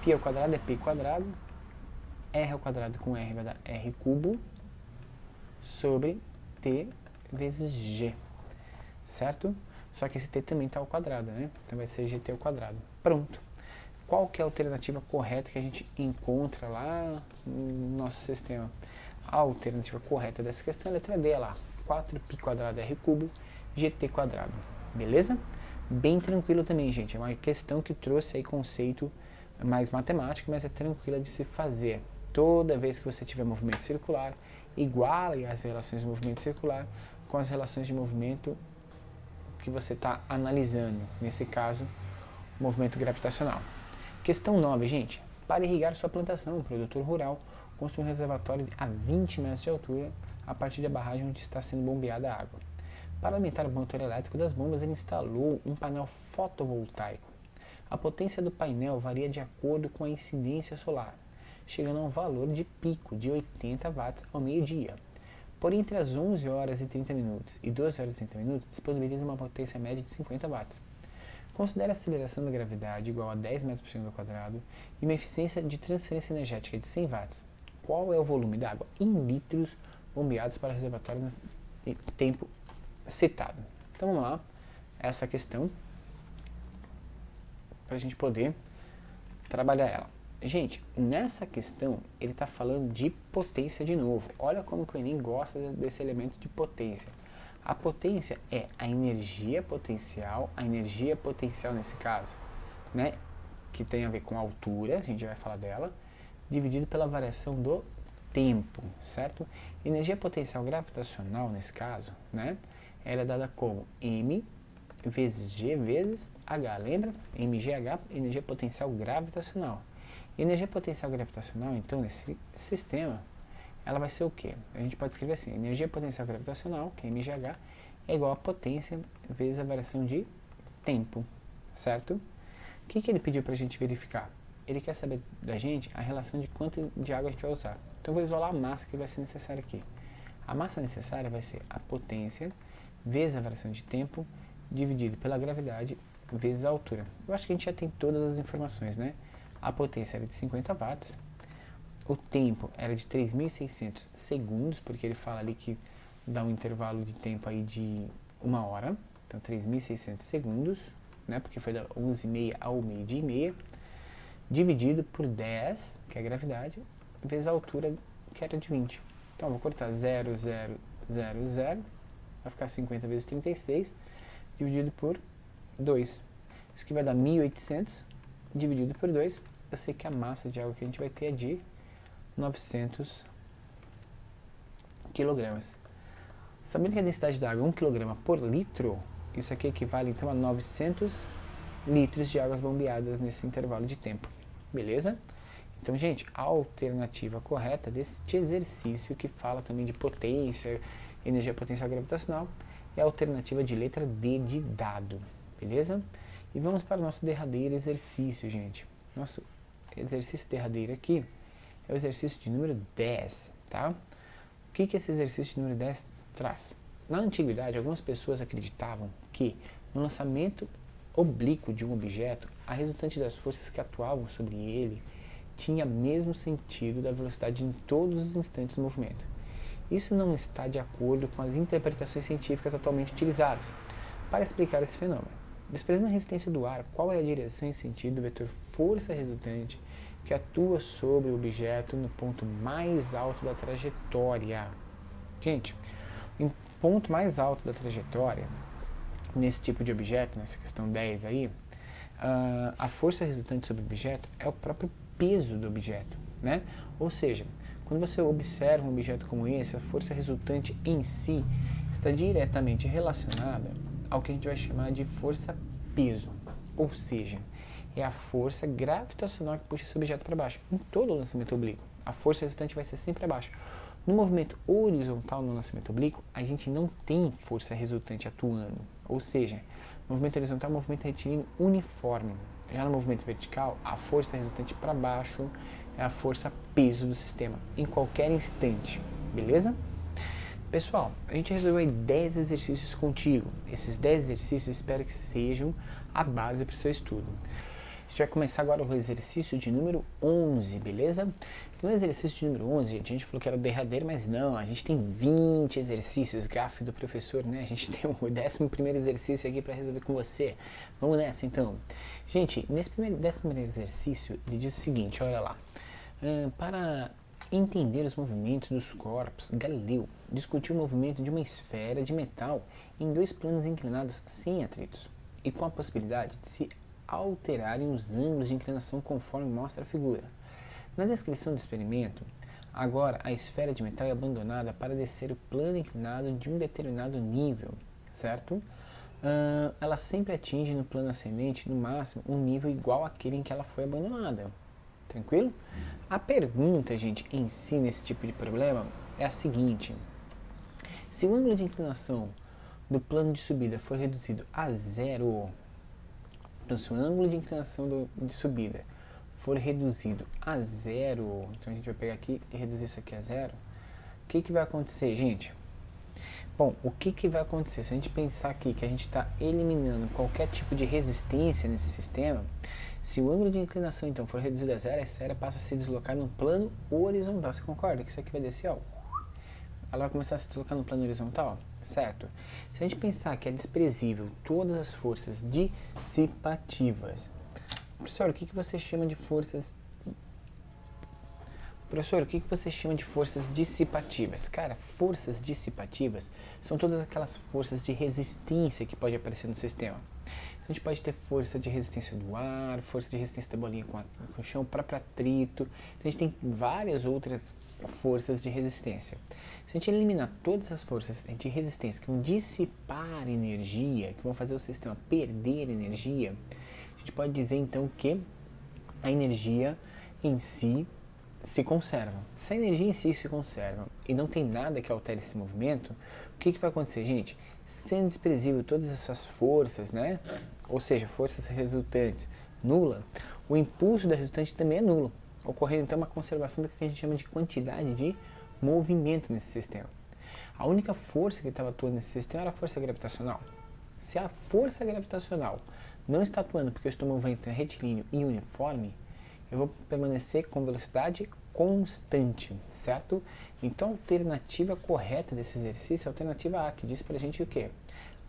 Π ao quadrado é π quadrado. R ao quadrado com R vai dar R cubo sobre T vezes G. Certo? Só que esse T também está ao quadrado, né? Então vai ser GT ao quadrado. Pronto. Qual que é a alternativa correta que a gente encontra lá no nosso sistema? A alternativa correta dessa questão é a letra D, lá. 4π quadrado R cubo GT quadrado. Beleza? Bem tranquilo também, gente. É uma questão que trouxe aí conceito mais matemático, mas é tranquila de se fazer. Toda vez que você tiver movimento circular, iguale as relações de movimento circular com as relações de movimento que você está analisando. Nesse caso, o movimento gravitacional. Questão 9, gente. Para irrigar sua plantação, o produtor rural construiu um reservatório a 20 metros de altura a partir da barragem onde está sendo bombeada a água. Para alimentar o motor elétrico das bombas, ele instalou um painel fotovoltaico. A potência do painel varia de acordo com a incidência solar, chegando a um valor de pico de 80 watts ao meio-dia. Porém, entre as 11 horas e 30 minutos e 12 horas e 30 minutos, disponibiliza uma potência média de 50 watts. Considere a aceleração da gravidade igual a 10 metros por segundo ao quadrado e uma eficiência de transferência energética de 100 watts. Qual é o volume d'água em litros bombeados para o reservatório no tempo citado? Então vamos lá, essa questão, para a gente poder trabalhar ela. Gente, nessa questão, ele está falando de potência de novo. Olha como que o Enem gosta desse elemento de potência. A potência é a energia potencial nesse caso, né, que tem a ver com a altura, a gente vai falar dela, dividido pela variação do tempo, certo? Energia potencial gravitacional, nesse caso, né, ela é dada como M vezes G vezes H, lembra? MGH, energia potencial gravitacional. Energia potencial gravitacional, então, nesse sistema, ela vai ser o quê? A gente pode escrever assim, energia potencial gravitacional, que é MGH, é igual a potência vezes a variação de tempo, certo? O que ele pediu para a gente verificar? Ele quer saber da gente a relação de quanto de água a gente vai usar. Então, eu vou isolar a massa que vai ser necessária aqui. A massa necessária vai ser a potência vezes a variação de tempo, dividido pela gravidade vezes a altura. Eu acho que a gente já tem todas as informações, né? A potência era de 50 watts, o tempo era de 3.600 segundos, porque ele fala ali que dá um intervalo de tempo aí de 1 hora, então 3.600 segundos, né, porque foi da 11h30 ao meio-dia e meia, dividido por 10, que é a gravidade, vezes a altura, que era de 20. Então, eu vou cortar 0, 0, 0, 0, vai ficar 50 vezes 36, dividido por 2. Isso aqui vai dar 1.800 dividido por 2, eu sei que a massa de água que a gente vai ter é de 900 kg. Sabendo que a densidade da água é 1 kg por litro, isso aqui equivale então a 900 litros de águas bombeadas nesse intervalo de tempo. Beleza? Então, gente, a alternativa correta deste exercício, que fala também de potência, energia potencial gravitacional, é a alternativa de letra D de dado. Beleza? E vamos para o nosso derradeiro exercício, gente. Nosso exercício derradeiro aqui é o exercício de número 10, tá? O que esse exercício de número 10 traz? Na antiguidade, algumas pessoas acreditavam que no lançamento oblíquo de um objeto, a resultante das forças que atuavam sobre ele tinha mesmo sentido da velocidade em todos os instantes do movimento. Isso não está de acordo com as interpretações científicas atualmente utilizadas para explicar esse fenômeno. Desprezando a resistência do ar, qual é a direção e sentido do vetor força resultante que atua sobre o objeto no ponto mais alto da trajetória? Gente, em ponto mais alto da trajetória, nesse tipo de objeto, nessa questão 10 aí, a força resultante sobre o objeto é o próprio peso do objeto, né? Ou seja, quando você observa um objeto como esse, a força resultante em si está diretamente relacionada ao que a gente vai chamar de força-peso, ou seja, é a força gravitacional que puxa esse objeto para baixo. Em todo o lançamento oblíquo, a força resultante vai ser sempre abaixo. No movimento horizontal, no lançamento oblíquo, a gente não tem força resultante atuando, ou seja, o movimento horizontal é um movimento retilíneo uniforme. Já no movimento vertical, a força resultante para baixo é a força-peso do sistema, em qualquer instante, beleza? Pessoal, a gente resolveu aí 10 exercícios contigo. Esses 10 exercícios espero que sejam a base para o seu estudo. A gente vai começar agora o exercício de número 11, beleza? No exercício de número 11, gente, a gente falou que era o derradeiro, mas não, a gente tem 20 exercícios, gafe do professor, né? A gente tem o 11º exercício aqui para resolver com você. Vamos nessa, então. Gente, nesse 11º exercício, ele diz o seguinte, olha lá. Para entender os movimentos dos corpos, Galileu discutiu o movimento de uma esfera de metal em 2 planos inclinados sem atritos e com a possibilidade de se alterarem os ângulos de inclinação conforme mostra a figura. Na descrição do experimento, agora a esfera de metal é abandonada para descer o plano inclinado de um determinado nível, certo? Ela sempre atinge no plano ascendente, no máximo, um nível igual àquele em que ela foi abandonada. Tranquilo? A pergunta, gente, em si, nesse tipo de problema, é a seguinte. Se o ângulo de inclinação do plano de subida for reduzido a 0, então se o ângulo de inclinação de subida for reduzido a 0, então a gente vai pegar aqui e reduzir isso aqui a 0, o que vai acontecer, gente? Bom, o que vai acontecer? Se a gente pensar aqui que a gente está eliminando qualquer tipo de resistência nesse sistema, se o ângulo de inclinação então for reduzido a 0, a esfera passa a se deslocar no plano horizontal. Você concorda que isso aqui vai descer, ó? Ela vai começar a se deslocar no plano horizontal, certo? Se a gente pensar que é desprezível todas as forças dissipativas, professor, o que você chama de forças? Professor, o que você chama de forças dissipativas? Cara, forças dissipativas são todas aquelas forças de resistência que pode aparecer no sistema. A gente pode ter força de resistência do ar, força de resistência da bolinha com o chão, próprio atrito. Então a gente tem várias outras forças de resistência. Se a gente eliminar todas as forças de resistência que vão dissipar energia, que vão fazer o sistema perder energia, a gente pode dizer então que a energia em si se conserva. Se a energia em si se conserva e não tem nada que altere esse movimento, o que vai acontecer, gente? Sendo desprezível todas essas forças, né? Ou seja, forças resultantes nula, o impulso da resultante também é nulo, ocorrendo então uma conservação do que a gente chama de quantidade de movimento nesse sistema. A única força que estava atuando nesse sistema era a força gravitacional. Se a força gravitacional não está atuando porque eu estou movendo retilíneo e uniforme, eu vou permanecer com velocidade constante, certo? Então a alternativa correta desse exercício é a alternativa A, que diz pra gente o quê?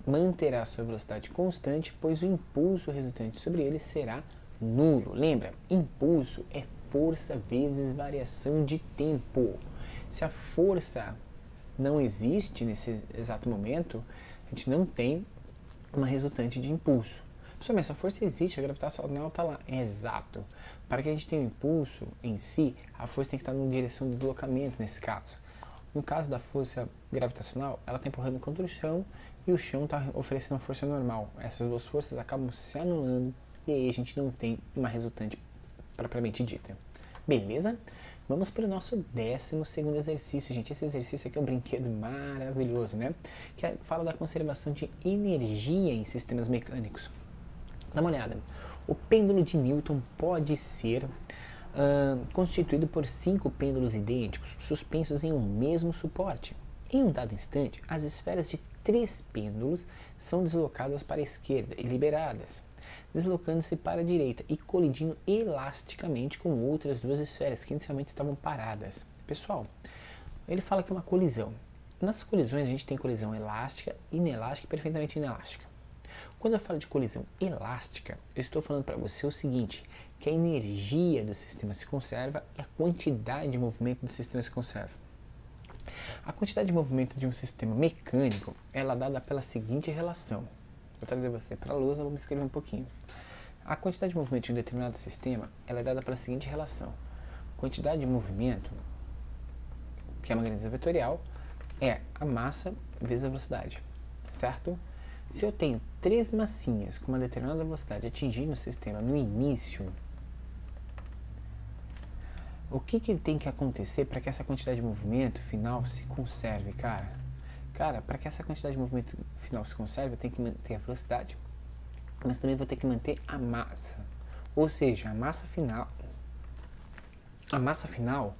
Manterá sua velocidade constante, pois o impulso resultante sobre ele será nulo. Lembra? Impulso é força vezes variação de tempo. Se a força não existe nesse exato momento, a gente não tem uma resultante de impulso. Pessoal, mas essa força existe, a gravitacional está lá. É exato. Para que a gente tenha um impulso em si, a força tem que estar na direção do deslocamento nesse caso. No caso da força gravitacional, ela está empurrando contra o chão e o chão está oferecendo uma força normal. Essas duas forças acabam se anulando e aí a gente não tem uma resultante propriamente dita. Beleza? Vamos para o nosso 12º exercício, gente. Esse exercício aqui é um brinquedo maravilhoso, né? Que fala da conservação de energia em sistemas mecânicos. Dá uma olhada. O pêndulo de Newton pode ser constituído por 5 pêndulos idênticos, suspensos em um mesmo suporte. Em um dado instante, as esferas de 3 pêndulos são deslocadas para a esquerda e liberadas, deslocando-se para a direita e colidindo elasticamente com outras 2 esferas que inicialmente estavam paradas. Pessoal, ele fala que é uma colisão. Nas colisões a gente tem colisão elástica, inelástica e perfeitamente inelástica. Quando eu falo de colisão elástica, eu estou falando para você o seguinte, que a energia do sistema se conserva e a quantidade de movimento do sistema se conserva. A quantidade de movimento de um sistema mecânico ela é dada pela seguinte relação. Vou trazer você para a lousa, vou me escrever um pouquinho. A quantidade de movimento de um determinado sistema ela é dada pela seguinte relação. Quantidade de movimento, que é uma grandeza vetorial, é a massa vezes a velocidade, certo? Se eu tenho 3 massinhas com uma determinada velocidade atingindo o sistema no início, o que tem que acontecer para que essa quantidade de movimento final se conserve, cara? Cara, para que essa quantidade de movimento final se conserve, eu tenho que manter a velocidade, mas também vou ter que manter a massa. Ou seja, a massa final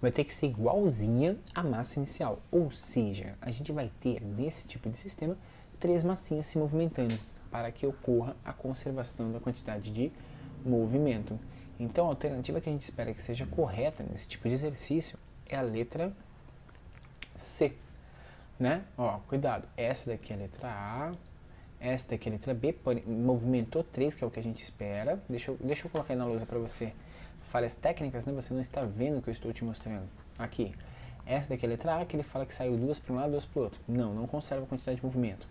vai ter que ser igualzinha à massa inicial. Ou seja, a gente vai ter nesse tipo de sistema 3 massinhas se movimentando para que ocorra a conservação da quantidade de movimento. Então, a alternativa que a gente espera que seja correta nesse tipo de exercício é a letra C, né? Ó, cuidado, essa daqui é a letra A, essa daqui é a letra B, movimentou 3, que é o que a gente espera. Deixa eu colocar aí na lousa para você. Falhas técnicas, né? Você não está vendo o que eu estou te mostrando. Aqui, essa daqui é a letra A, que ele fala que saiu 2 para um lado e 2 para o outro. Não conserva a quantidade de movimento.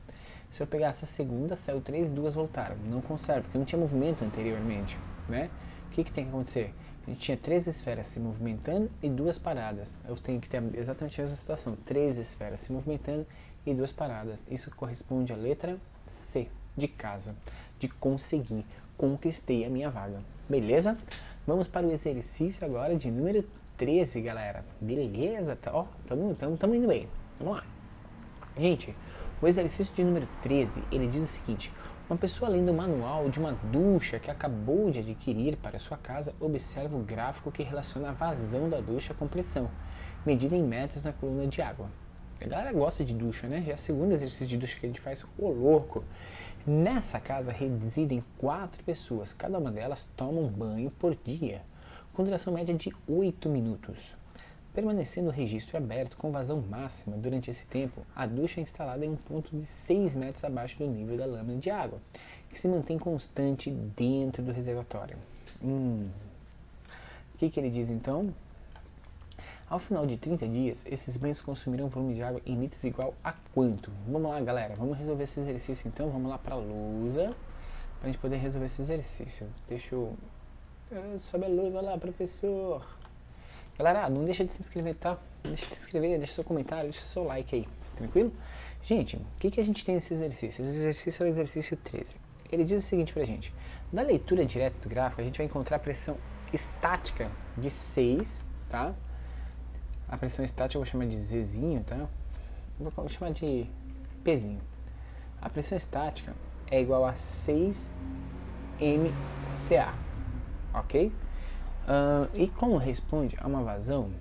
Se eu pegar essa segunda, saiu 3 e 2 voltaram. Não conserva, porque não tinha movimento anteriormente, né? O que tem que acontecer? A gente tinha 3 esferas se movimentando e 2 paradas. Eu tenho que ter exatamente a mesma situação. 3 esferas se movimentando e 2 paradas. Isso corresponde à letra C, de casa, de conseguir. Conquistei a minha vaga. Beleza? Vamos para o exercício agora de número 13, galera. Beleza? Ó, tamo indo bem. Vamos lá. Gente, o exercício de número 13, ele diz o seguinte. Uma pessoa lendo o manual de uma ducha que acabou de adquirir para sua casa observa o gráfico que relaciona a vazão da ducha com pressão, medida em metros na coluna de água. A galera gosta de ducha, né? Já é o segundo exercício de ducha que a gente faz, ô louco. Nessa casa residem 4 pessoas, cada uma delas toma um banho por dia, com duração média de 8 minutos. Permanecendo o registro aberto com vazão máxima durante esse tempo, a ducha é instalada em um ponto de 6 metros abaixo do nível da lâmina de água, que se mantém constante dentro do reservatório. O que ele diz então? Ao final de 30 dias, esses banhos consumirão um volume de água em litros igual a quanto? Vamos lá, galera, vamos resolver esse exercício então, vamos lá para a lousa, para a gente poder resolver esse exercício. Deixa eu... Sobe a luz, olha lá, professor. Galera, não deixa de se inscrever, tá? Não deixa de se inscrever, deixa seu comentário, deixa seu like aí, tranquilo? Gente, o que a gente tem nesse exercício? Esse exercício é o exercício 13. Ele diz o seguinte pra gente. Na leitura direta do gráfico, a gente vai encontrar a pressão estática de 6, tá? A pressão estática eu vou chamar de Zzinho, tá? Vou chamar de Pzinho. A pressão estática é igual a 6 MCA, ok? E como responde a uma vazão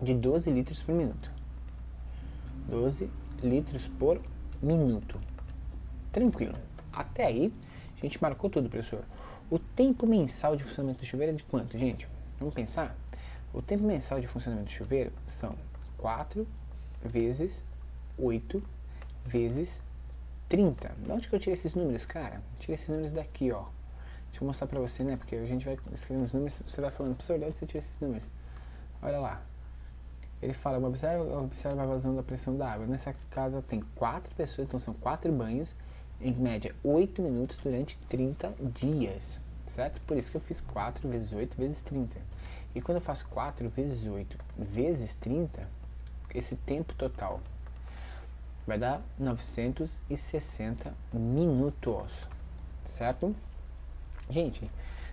de 12 litros por minuto. 12 litros por minuto. Tranquilo. Até aí, a gente marcou tudo, professor. O tempo mensal de funcionamento do chuveiro é de quanto, gente? Vamos pensar? O tempo mensal de funcionamento do chuveiro são 4 vezes 8 vezes 30. De onde que eu tirei esses números, cara? Eu tirei esses números daqui, ó. Deixa eu mostrar pra você, né? Porque a gente vai escrevendo os números, você vai falando, professor, de onde você tira esses números? Olha lá. Ele fala, observa a vazão da pressão da água. Nessa casa tem 4 pessoas, então são 4 banhos em média 8 minutos durante 30 dias, certo? Por isso que eu fiz 4 vezes 8 vezes 30. E quando eu faço 4 vezes 8 vezes 30, esse tempo total vai dar 960 minutos, certo? Gente,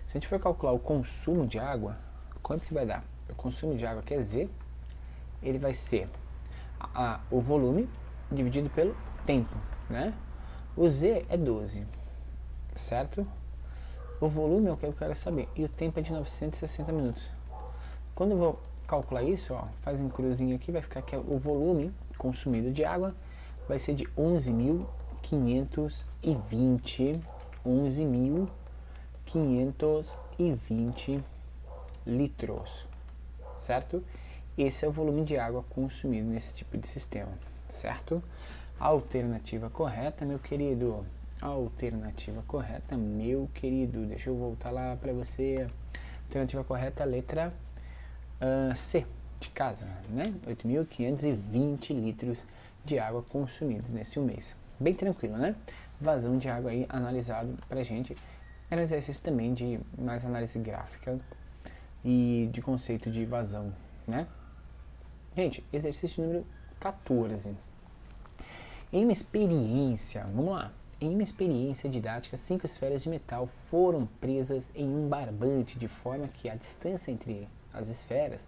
se a gente for calcular o consumo de água, quanto que vai dar? O consumo de água, quer dizer, ele vai ser o volume dividido pelo tempo, né? O Z é 12, certo? O volume é o que eu quero saber e o tempo é de 960 minutos. Quando eu vou calcular isso, ó, faz um cruzinho aqui, vai ficar que o volume consumido de água vai ser de 11.520 litros, certo? Esse é o volume de água consumido nesse tipo de sistema, certo? A alternativa correta, meu querido. A alternativa correta, meu querido. Deixa eu voltar lá para você. A alternativa correta é a letra C, de casa, né? 8.520 litros de água consumidos nesse mês. Bem tranquilo, né? Vazão de água aí analisado pra gente. Era um exercício também de mais análise gráfica e de conceito de vazão, né? Gente, exercício número 14. Em uma experiência, vamos lá. Em uma experiência didática, 5 esferas de metal foram presas em um barbante de forma que a distância entre as esferas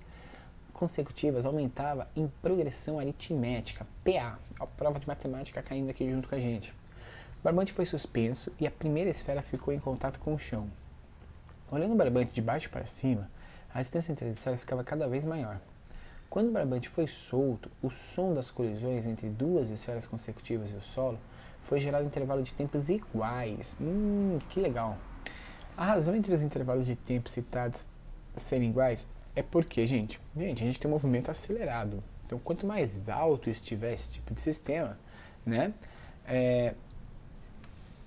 consecutivas aumentava em progressão aritmética, PA, a prova de matemática caindo aqui junto com a gente. O barbante foi suspenso e a primeira esfera ficou em contato com o chão. Olhando o barbante de baixo para cima, a distância entre as esferas ficava cada vez maior. Quando o barbante foi solto, o som das colisões entre duas esferas consecutivas e o solo foi gerado em intervalo de tempos iguais. Que legal! A razão entre os intervalos de tempo citados serem iguais é porque, gente, a gente tem um movimento acelerado. Então, quanto mais alto estiver esse tipo de sistema, né,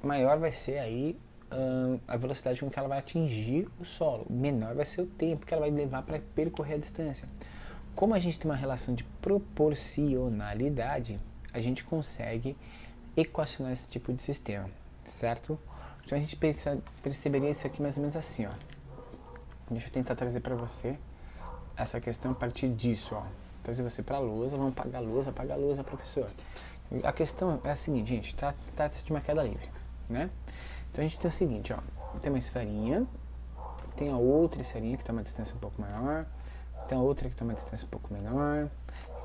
maior vai ser aí a velocidade com que ela vai atingir o solo. Menor vai ser o tempo que ela vai levar para percorrer a distância. Como a gente tem uma relação de proporcionalidade, a gente consegue equacionar esse tipo de sistema, certo? Então a gente perceberia isso aqui mais ou menos assim, ó. Deixa eu tentar trazer para você essa questão a partir disso, ó. Trazer você para a lousa, vamos apagar a lousa, professor. A questão é a seguinte, gente, trata-se de uma queda livre, né? Então a gente tem o seguinte, ó, tem uma esferinha, tem a outra esferinha que está uma distância um pouco maior, tem a outra que está uma distância um pouco menor,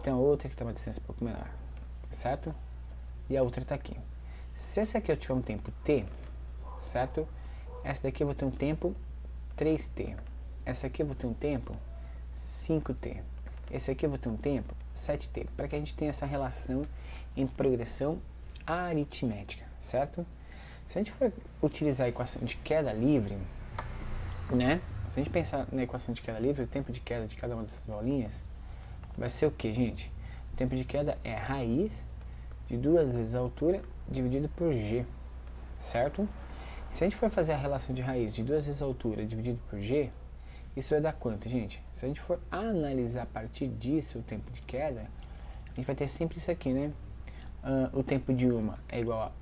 tem a outra que está uma distância um pouco menor, certo? E a outra está aqui. Se essa aqui eu tiver um tempo t, certo? Essa daqui eu vou ter um tempo 3t. Essa aqui eu vou ter um tempo 5t. Esse aqui eu vou ter um tempo 7t. Para que a gente tenha essa relação em progressão aritmética, certo? Se a gente for utilizar a equação de queda livre, né? Se a gente pensar na equação de queda livre, o tempo de queda de cada uma dessas bolinhas vai ser o que, gente? O tempo de queda é raiz de 2 vezes a altura dividido por g, certo? Se a gente for fazer a relação de raiz de 2 vezes a altura dividido por g, isso vai dar quanto, gente? Se a gente for analisar a partir disso o tempo de queda, a gente vai ter sempre isso aqui, né? O tempo de uma é igual a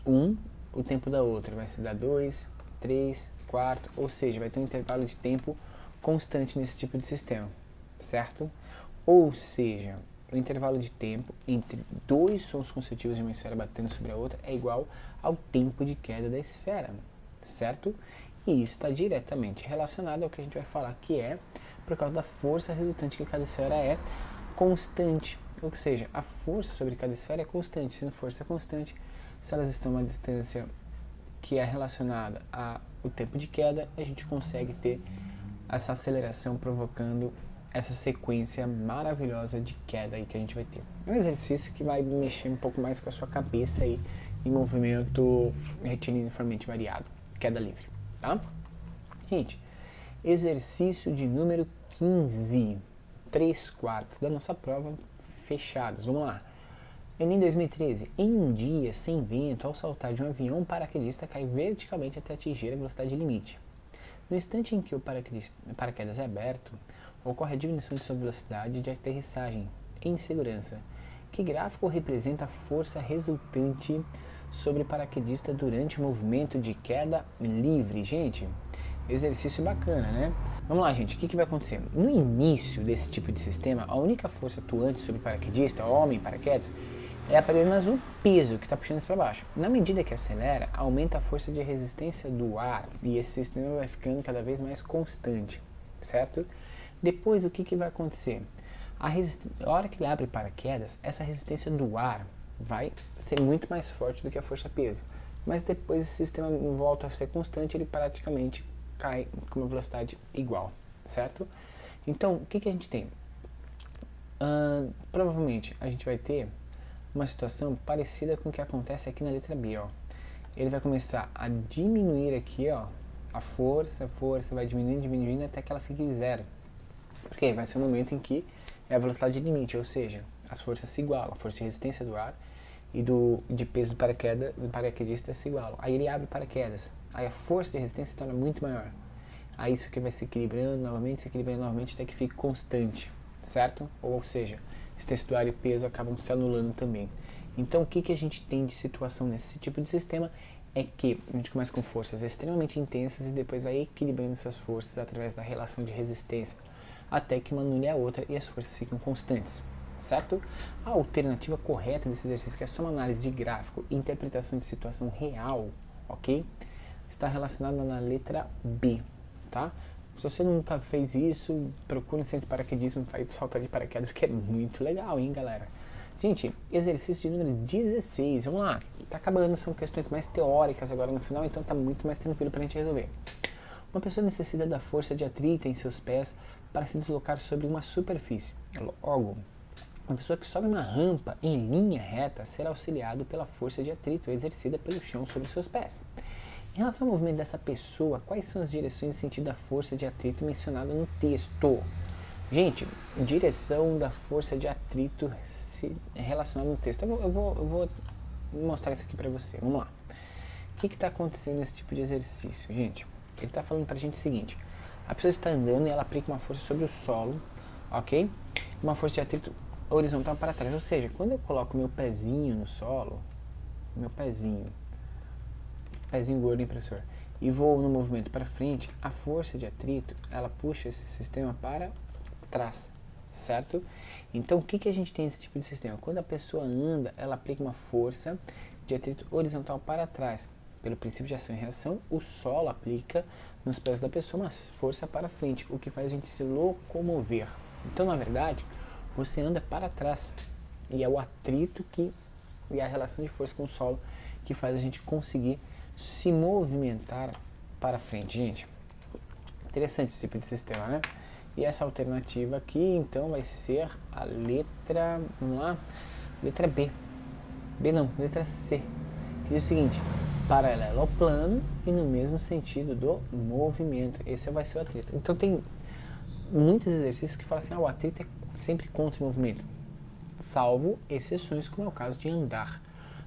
1, o tempo da outra vai ser dar 2, 3, 4, ou seja, vai ter um intervalo de tempo constante nesse tipo de sistema, certo? Ou seja, o intervalo de tempo entre dois sons consecutivos de uma esfera batendo sobre a outra é igual ao tempo de queda da esfera, certo? E isso está diretamente relacionado ao que a gente vai falar, que é por causa da força resultante que cada esfera é constante. Ou seja, a força sobre cada esfera é constante. Sendo força constante, se elas estão a uma distância que é relacionada ao tempo de queda, a gente consegue ter essa aceleração provocando essa sequência maravilhosa de queda aí que a gente vai ter. É um exercício que vai mexer um pouco mais com a sua cabeça aí em movimento retilíneamente variado, queda livre, tá? Gente, exercício de número 15, 3/4 da nossa prova fechados. Vamos lá. Em 2013, em um dia sem vento, ao saltar de um avião, um paraquedista cai verticalmente até atingir a velocidade limite. No instante em que o paraquedas é aberto, ocorre a diminuição de sua velocidade de aterrissagem em segurança Que gráfico representa a força resultante sobre o paraquedista durante o movimento de queda livre? Gente, exercício bacana, né? Vamos lá, gente, o que vai acontecer? No início desse tipo de sistema, a única força atuante sobre o paraquedista, homem, paraquedas, é apenas o peso que está puxando isso para baixo. Na medida que acelera, aumenta a força de resistência do ar e esse sistema vai ficando cada vez mais constante, certo? Depois, o que vai acontecer? A hora que ele abre paraquedas, essa resistência do ar vai ser muito mais forte do que a força-peso. Mas depois esse sistema volta a ser constante, ele praticamente cai com uma velocidade igual, certo? Então, o que a gente tem? Provavelmente a gente vai ter uma situação parecida com o que acontece aqui na letra B, ó. Ele vai começar a diminuir aqui, ó, a força vai diminuindo até que ela fique zero. Porque vai ser um momento em que é a velocidade limite, ou seja, as forças se igualam, a força de resistência do ar e de peso do paraquedista se igualam. Aí ele abre paraquedas, aí a força de resistência se torna muito maior. Aí isso que vai se equilibrando novamente até que fique constante, certo? Ou seja, esse texto do ar e peso acabam se anulando também. Então o que a gente tem de situação nesse tipo de sistema é que a gente começa com forças extremamente intensas e depois vai equilibrando essas forças através da relação de resistência, até que uma anule a outra e as forças ficam constantes, certo? A alternativa correta desse exercício, que é só uma análise de gráfico e interpretação de situação real, ok? Está relacionada na letra B, tá? Se você nunca fez isso, procure um centro de paraquedismo para saltar de paraquedas, que é muito legal, hein, galera? Gente, exercício de número 16, vamos lá. Tá acabando, são questões mais teóricas agora no final, então tá muito mais tranquilo pra gente resolver. Uma pessoa necessita da força de atrito em seus pés para se deslocar sobre uma superfície. Logo, uma pessoa que sobe uma rampa em linha reta será auxiliado pela força de atrito exercida pelo chão sobre seus pés. Em relação ao movimento dessa pessoa, quais são as direções e sentido da força de atrito mencionada no texto? Gente, direção da força de atrito relacionada no texto. Eu vou mostrar isso aqui para você. Vamos lá. O que está acontecendo nesse tipo de exercício, gente? Ele está falando para a gente o seguinte: a pessoa está andando e ela aplica uma força sobre o solo, ok? Uma força de atrito horizontal para trás. Ou seja, quando eu coloco meu pezinho no solo, meu pezinho gordo, hein, professor, e vou no movimento para frente, a força de atrito, ela puxa esse sistema para trás, certo? Então, o que a gente tem nesse tipo de sistema? Quando a pessoa anda, ela aplica uma força de atrito horizontal para trás. Pelo princípio de ação e reação, o solo aplica nos pés da pessoa uma força para frente, o que faz a gente se locomover. Então, na verdade, você anda para trás e é o atrito e a relação de força com o solo que faz a gente conseguir se movimentar para frente, gente. Interessante esse tipo de sistema, né? E essa alternativa aqui, então, vai ser a letra, vamos lá, letra B. Letra C. Que diz o seguinte: paralelo ao plano e no mesmo sentido do movimento. Esse vai ser o atrito. Então tem muitos exercícios que falam assim, o atrito é sempre contra o movimento, salvo exceções, como é o caso de andar.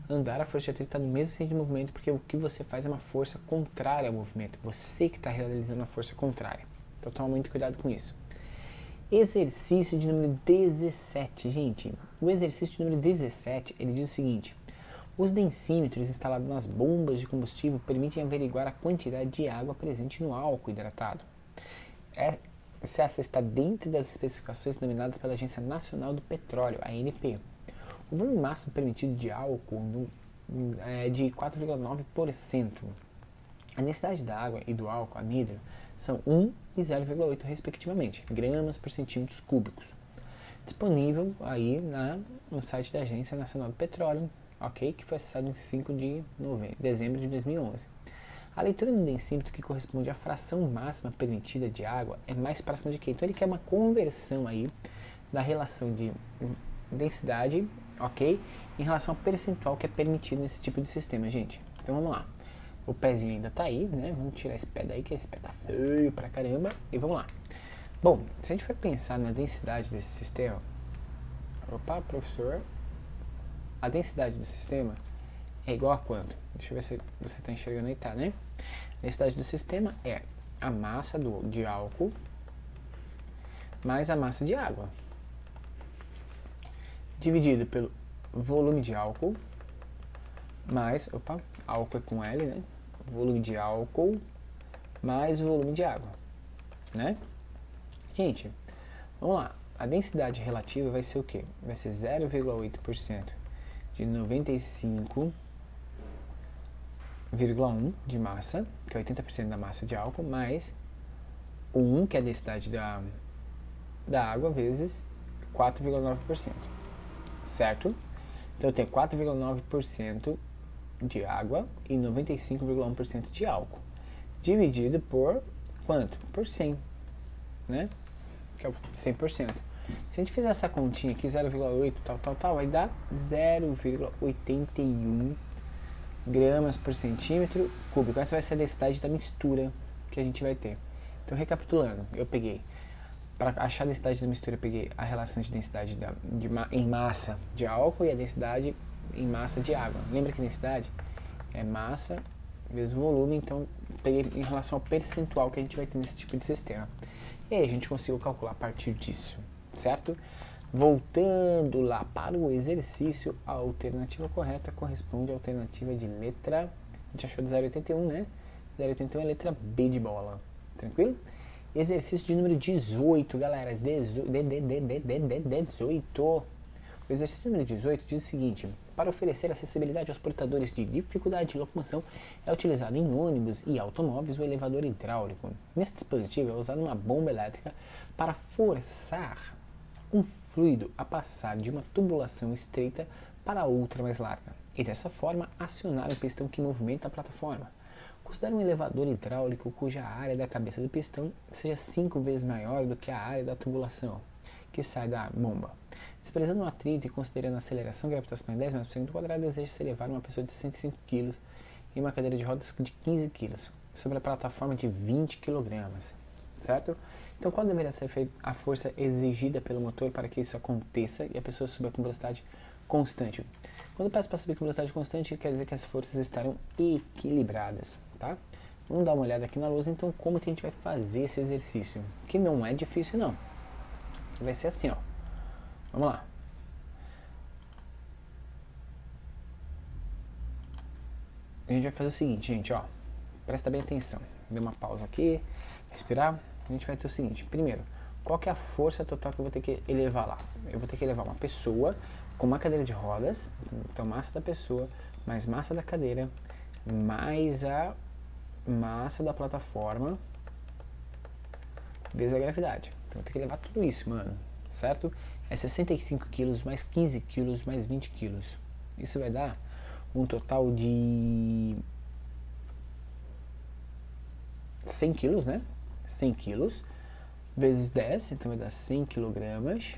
Andar, a força de atrito está no mesmo sentido de movimento, porque o que você faz é uma força contrária ao movimento. Você que está realizando a força contrária. Então toma muito cuidado com isso. Exercício de número 17, gente. O exercício de número 17, ele diz o seguinte: os densímetros instalados nas bombas de combustível permitem averiguar a quantidade de água presente no álcool hidratado. Se essa está dentro das especificações denominadas pela Agência Nacional do Petróleo, ANP. O volume máximo permitido de álcool é de 4,9%. A densidade da água e do álcool anidro são 1 e 0,8 respectivamente, gramas por centímetros cúbicos. Disponível aí no site da Agência Nacional do Petróleo, ok? Que foi acessado em 5 de dezembro de 2011. A leitura do densímetro, que corresponde à fração máxima permitida de água, é mais próxima de quê? Então ele quer uma conversão aí da relação de densidade, ok? Em relação ao percentual que é permitido nesse tipo de sistema, gente. Então vamos lá. O pezinho ainda tá aí, né? Vamos tirar esse pé daí, que esse pé tá feio pra caramba. E vamos lá. Bom, se a gente for pensar na densidade desse sistema... Opa, professor. A densidade do sistema é igual a quanto? Deixa eu ver se você está enxergando aí, tá, né? A densidade do sistema é a massa de álcool mais a massa de água. dividido pelo volume de álcool, mais, álcool é com L, né? Volume de álcool mais o volume de água, né? Gente, vamos lá. A densidade relativa vai ser o quê? Vai ser 0,8% de 95,1 de massa, que é 80% da massa de álcool, mais o 1, que é a densidade da água, vezes 4,9%, certo? Então eu tenho 4,9% de água e 95,1% de álcool, dividido por quanto? Por 100, né? Que é o 100%. Se a gente fizer essa continha aqui, 0,8, tal, vai dar 0,81 gramas por centímetro cúbico. Essa vai ser a densidade da mistura que a gente vai ter. Então, recapitulando, eu peguei, para achar a densidade da mistura, eu peguei a relação de densidade em massa de álcool e a densidade em massa de água. Lembra que densidade é massa vezes volume, então peguei em relação ao percentual que a gente vai ter nesse tipo de sistema. E aí a gente conseguiu calcular a partir disso, certo? Voltando lá para o exercício, a alternativa correta corresponde à alternativa de letra, a gente achou de 0,81, né? 0,81 é letra B de bola, tranquilo? Exercício de número 18, galera, 18. O exercício número 18 diz o seguinte: para oferecer acessibilidade aos portadores de dificuldade de locomoção, é utilizado em ônibus e automóveis o elevador hidráulico. Nesse dispositivo é usada uma bomba elétrica para forçar um fluido a passar de uma tubulação estreita para outra mais larga, e dessa forma acionar o pistão que movimenta a plataforma. Considere um elevador hidráulico cuja área da cabeça do pistão seja 5 vezes maior do que a área da tubulação que sai da bomba. Desprezando o atrito e considerando a aceleração gravitacional em 10 metros por segundo quadrado, deseja-se levar uma pessoa de 65 kg e uma cadeira de rodas de 15 kg sobre a plataforma de 20 kg, certo? Então, qual deveria ser a força exigida pelo motor para que isso aconteça e a pessoa suba com velocidade constante? Quando eu peço para subir com velocidade constante, quer dizer que as forças estarão equilibradas, tá? Vamos dar uma olhada aqui na lousa, então, como que a gente vai fazer esse exercício? Que não é difícil, não. Vai ser assim, ó. Vamos lá. A gente vai fazer o seguinte, gente, ó. Presta bem atenção. Dê uma pausa aqui, respirar. A gente vai ter o seguinte. Primeiro, qual que é a força total que eu vou ter que elevar lá? Eu vou ter que elevar uma pessoa com uma cadeira de rodas. Então, massa da pessoa, mais massa da cadeira, mais a massa da plataforma, vezes a gravidade. Então, eu vou ter que levar tudo isso, mano. Certo? É 65 quilos mais 15 quilos mais 20 quilos. Isso vai dar um total de 100 quilos, né? 100 quilos vezes 10, então vai dar 100 quilogramas,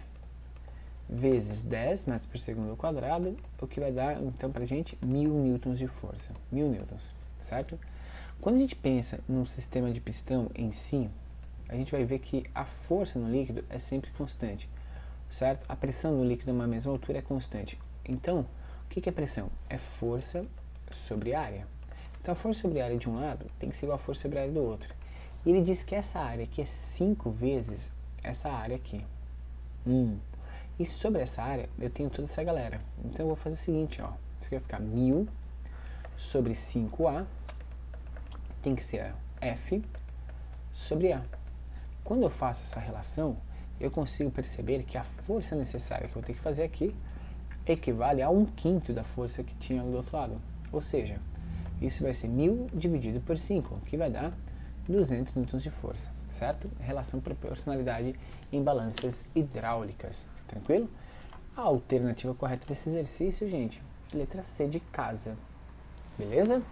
vezes 10 metros por segundo ao quadrado, o que vai dar, então, pra gente, 1000 newtons de força. 1000 newtons, certo? Quando a gente pensa num sistema de pistão em si, a gente vai ver que a força no líquido é sempre constante, certo? A pressão no líquido a uma mesma altura é constante. Então, o que é pressão? É força sobre área. Então, a força sobre área de um lado tem que ser igual a força sobre área do outro. E ele diz que essa área aqui é 5 vezes essa área aqui. E sobre essa área, eu tenho toda essa galera. Então, eu vou fazer o seguinte, ó. Isso aqui vai ficar 1000 sobre 5A, tem que ser F sobre A. Quando eu faço essa relação, eu consigo perceber que a força necessária que eu vou ter que fazer aqui equivale a 1/5 da força que tinha do outro lado. Ou seja, isso vai ser 1000 dividido por 5, que vai dar 200 newtons de força, certo? Relação proporcionalidade em balanças hidráulicas, tranquilo? A alternativa correta desse exercício, gente, letra C de casa, beleza?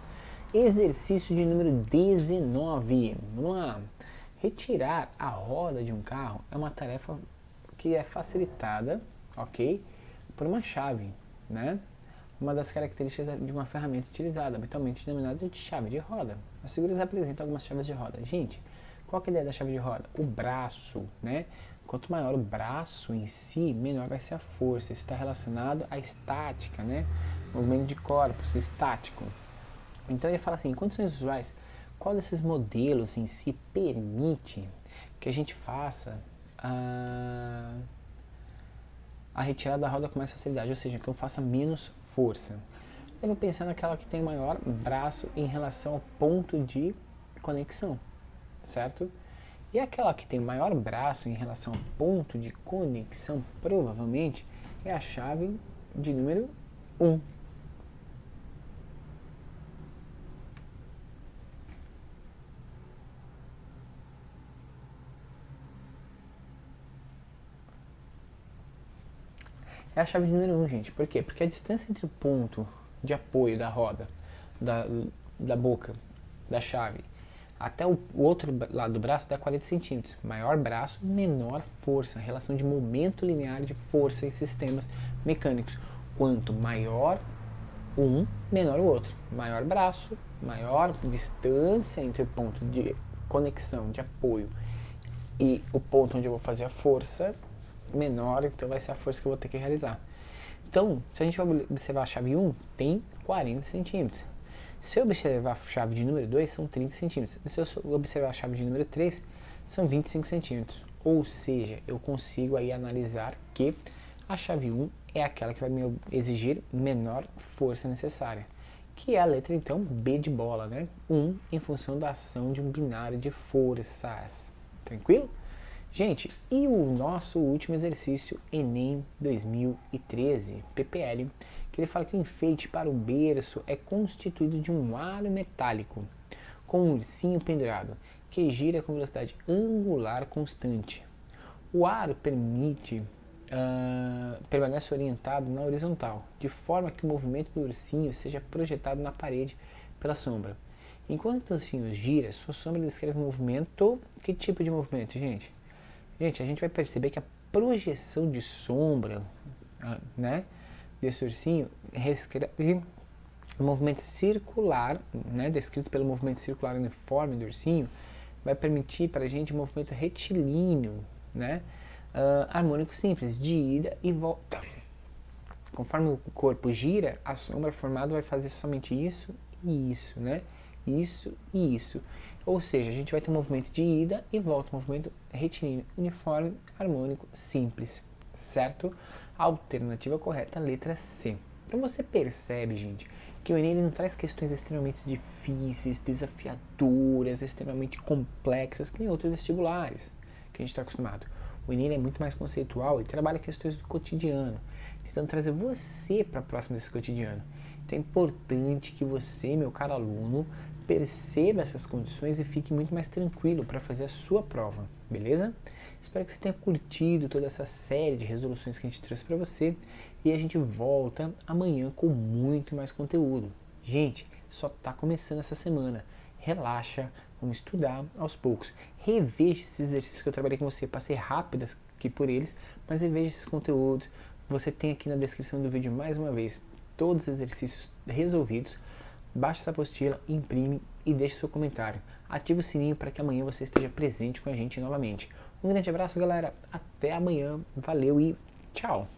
Exercício de número 19, vamos lá. Retirar a roda de um carro é uma tarefa que é facilitada, ok, por uma chave, né? Uma das características de uma ferramenta utilizada, habitualmente denominada de chave de roda. As figuras apresentam algumas chaves de roda. Gente, qual que é a ideia da chave de roda? O braço, né? Quanto maior o braço em si, menor vai ser a força. Isso está relacionado à estática, né? Movimento de corpos, estático. Então ele fala assim, em condições usuais, qual desses modelos em si permite que a gente faça a retirada da roda com mais facilidade, ou seja, que eu faça menos força. Eu vou pensar naquela que tem maior braço em relação ao ponto de conexão, certo? E aquela que tem maior braço em relação ao ponto de conexão, provavelmente, é a chave de número 1. É a chave de número 1, gente. Por quê? Porque a distância entre o ponto de apoio da roda, da boca, da chave, até o outro lado do braço dá 40 centímetros. Maior braço, menor força. Relação de momento linear de força em sistemas mecânicos. Quanto maior um, menor o outro. Maior braço, maior distância entre o ponto de conexão, de apoio e o ponto onde eu vou fazer a força, menor, então vai ser a força que eu vou ter que realizar. Então, se a gente vai observar a chave 1, tem 40 centímetros. Se eu observar a chave de número 2, são 30 centímetros. Se eu observar a chave de número 3, são 25 centímetros. Ou seja, eu consigo aí analisar que a chave 1 é aquela que vai me exigir menor força necessária. Que é a letra, então, B de bola, né? 1 em função da ação de um binário de forças. Tranquilo? Gente, e o nosso último exercício, Enem 2013, PPL, que ele fala que o enfeite para o berço é constituído de um aro metálico com um ursinho pendurado, que gira com velocidade angular constante. O aro permanece orientado na horizontal, de forma que o movimento do ursinho seja projetado na parede pela sombra. Enquanto o ursinho gira, sua sombra descreve um movimento. Que tipo de movimento, gente? Gente, a gente vai perceber que a projeção de sombra, né, desse ursinho descreve o movimento circular, né, descrito pelo movimento circular uniforme do ursinho, vai permitir para a gente um movimento retilíneo, né, harmônico simples, de ida e volta. Conforme o corpo gira, a sombra formada vai fazer somente isso e isso, né? Isso e isso. Ou seja, a gente vai ter um movimento de ida e volta, um movimento retilíneo, uniforme, harmônico, simples, certo? Alternativa correta, letra C. Então você percebe, gente, que o Enem não traz questões extremamente difíceis, desafiadoras, extremamente complexas, que nem outros vestibulares que a gente está acostumado. O Enem é muito mais conceitual e trabalha questões do cotidiano, tentando trazer você para próximo desse cotidiano. Então é importante que você, meu caro aluno, perceba essas condições e fique muito mais tranquilo para fazer a sua prova, beleza? Espero que você tenha curtido toda essa série de resoluções que a gente trouxe para você e a gente volta amanhã com muito mais conteúdo. Gente, só está começando essa semana. Relaxa, vamos estudar aos poucos. Reveja esses exercícios que eu trabalhei com você, passei rápido aqui por eles, mas reveja esses conteúdos. Você tem aqui na descrição do vídeo mais uma vez todos os exercícios resolvidos. Baixe essa apostila, imprime e deixe seu comentário. Ative o sininho para que amanhã você esteja presente com a gente novamente. Um grande abraço, galera. Até amanhã. Valeu e tchau!